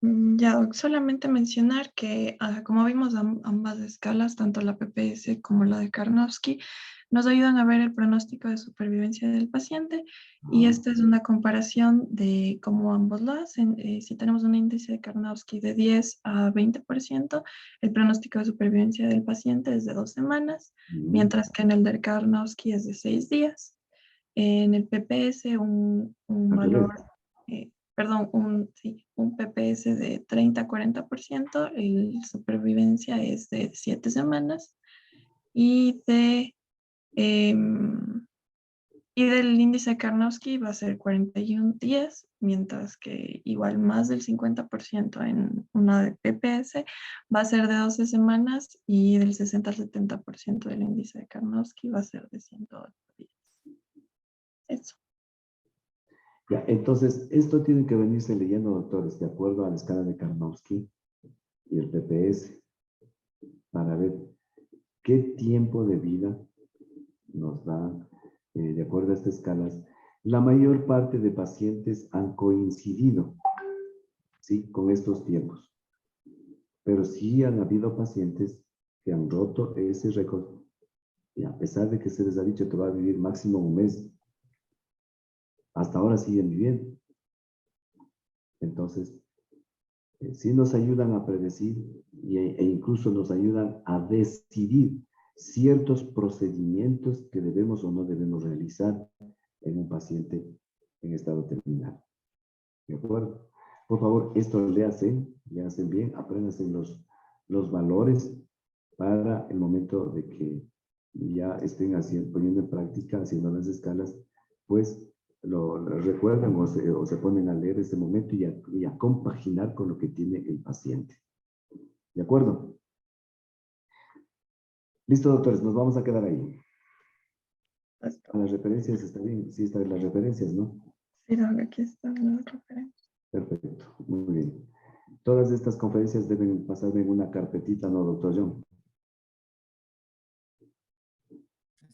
Ya, doc, solamente mencionar que como vimos ambas escalas, tanto la PPS como la de Karnofsky, nos ayudan a ver el pronóstico de supervivencia del paciente y esta es una comparación de cómo ambos lo hacen. Si tenemos un índice de Karnofsky de 10 a 20%, el pronóstico de supervivencia del paciente es de 2 semanas, mientras que en el de Karnofsky es de 6 días. En el PPS un valor... perdón, un PPS de 30 a 40%, la supervivencia es de 7 semanas y del índice de Karnofsky va a ser 41 días, mientras que igual más del 50% en una de PPS va a ser de 12 semanas y del 60 al 70% del índice de Karnofsky va a ser de 108 días. Eso. Ya, entonces, esto tiene que venirse leyendo, doctores, de acuerdo a la escala de Karnofsky y el PPS, para ver qué tiempo de vida nos da, de acuerdo a estas escalas. La mayor parte de pacientes han coincidido, ¿sí?, con estos tiempos. Pero sí han habido pacientes que han roto ese récord y a pesar de que se les ha dicho que va a vivir máximo un mes, hasta ahora siguen viviendo. Entonces, sí nos ayudan a predecir e incluso nos ayudan a decidir ciertos procedimientos que debemos o no debemos realizar en un paciente en estado terminal. ¿De acuerdo? Por favor, esto le hacen bien, apréndanse los valores para el momento de que y ya estén poniendo en práctica, haciendo las escalas, pues lo recuerdan o se ponen a leer este momento y a compaginar con lo que tiene el paciente. ¿De acuerdo? Listo, doctores, nos vamos a quedar ahí. A las referencias está bien, sí están las referencias, ¿no? Sí, aquí están las referencias. Perfecto, muy bien. Todas estas conferencias deben pasar en una carpetita, ¿no, doctor John?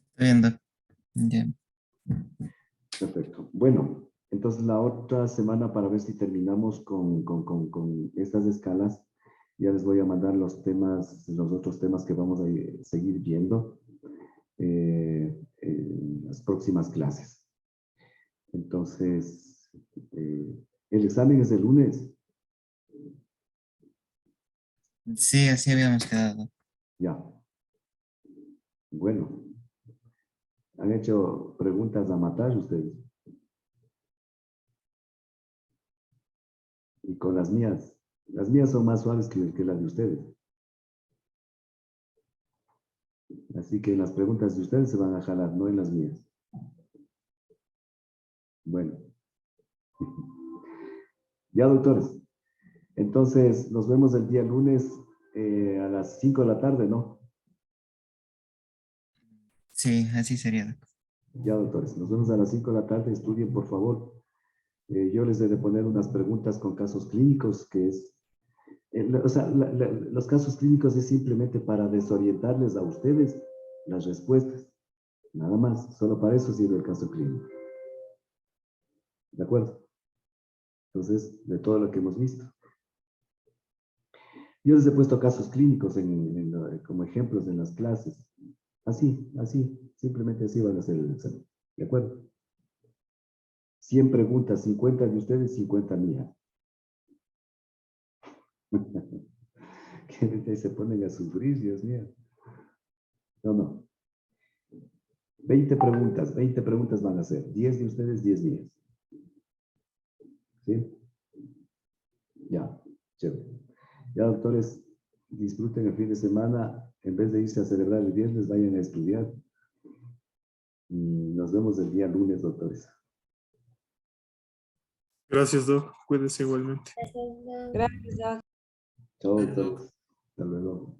Estoy viendo. Ya. Perfecto. Bueno, entonces la otra semana para ver si terminamos con estas escalas, ya les voy a mandar los temas, los otros temas que vamos a seguir viendo en las próximas clases. Entonces, el examen es el lunes. Sí, así habíamos quedado. Ya. Bueno. ¿Han hecho preguntas a matar ustedes? Y con las mías son más suaves que las de ustedes. Así que las preguntas de ustedes se van a jalar, no en las mías. Bueno. Ya, doctores. Entonces, nos vemos el día lunes a las 5 de la tarde, ¿no? Sí, así sería. Ya, doctores. Nos vemos a las 5 de la tarde. Estudien, por favor. Yo les he de poner unas preguntas con casos clínicos, que es... o sea, los casos clínicos es simplemente para desorientarles a ustedes las respuestas. Nada más. Solo para eso sirve el caso clínico. ¿De acuerdo? Entonces, de todo lo que hemos visto. Yo les he puesto casos clínicos como ejemplos en las clases. Así, simplemente así van a hacer el examen. ¿De acuerdo? 100 preguntas, 50 de ustedes, 50 mías. Que se ponen a sufrir, Dios mío. No. 20 preguntas van a ser. 10 de ustedes, 10 mías. ¿Sí? Ya, chévere. Ya, doctores, disfruten el fin de semana. En vez de irse a celebrar el viernes, vayan a estudiar. Y nos vemos el día lunes, doctores. Gracias, Doc. Cuídese igualmente. Gracias, Doc. Chao, doctores. Hasta luego.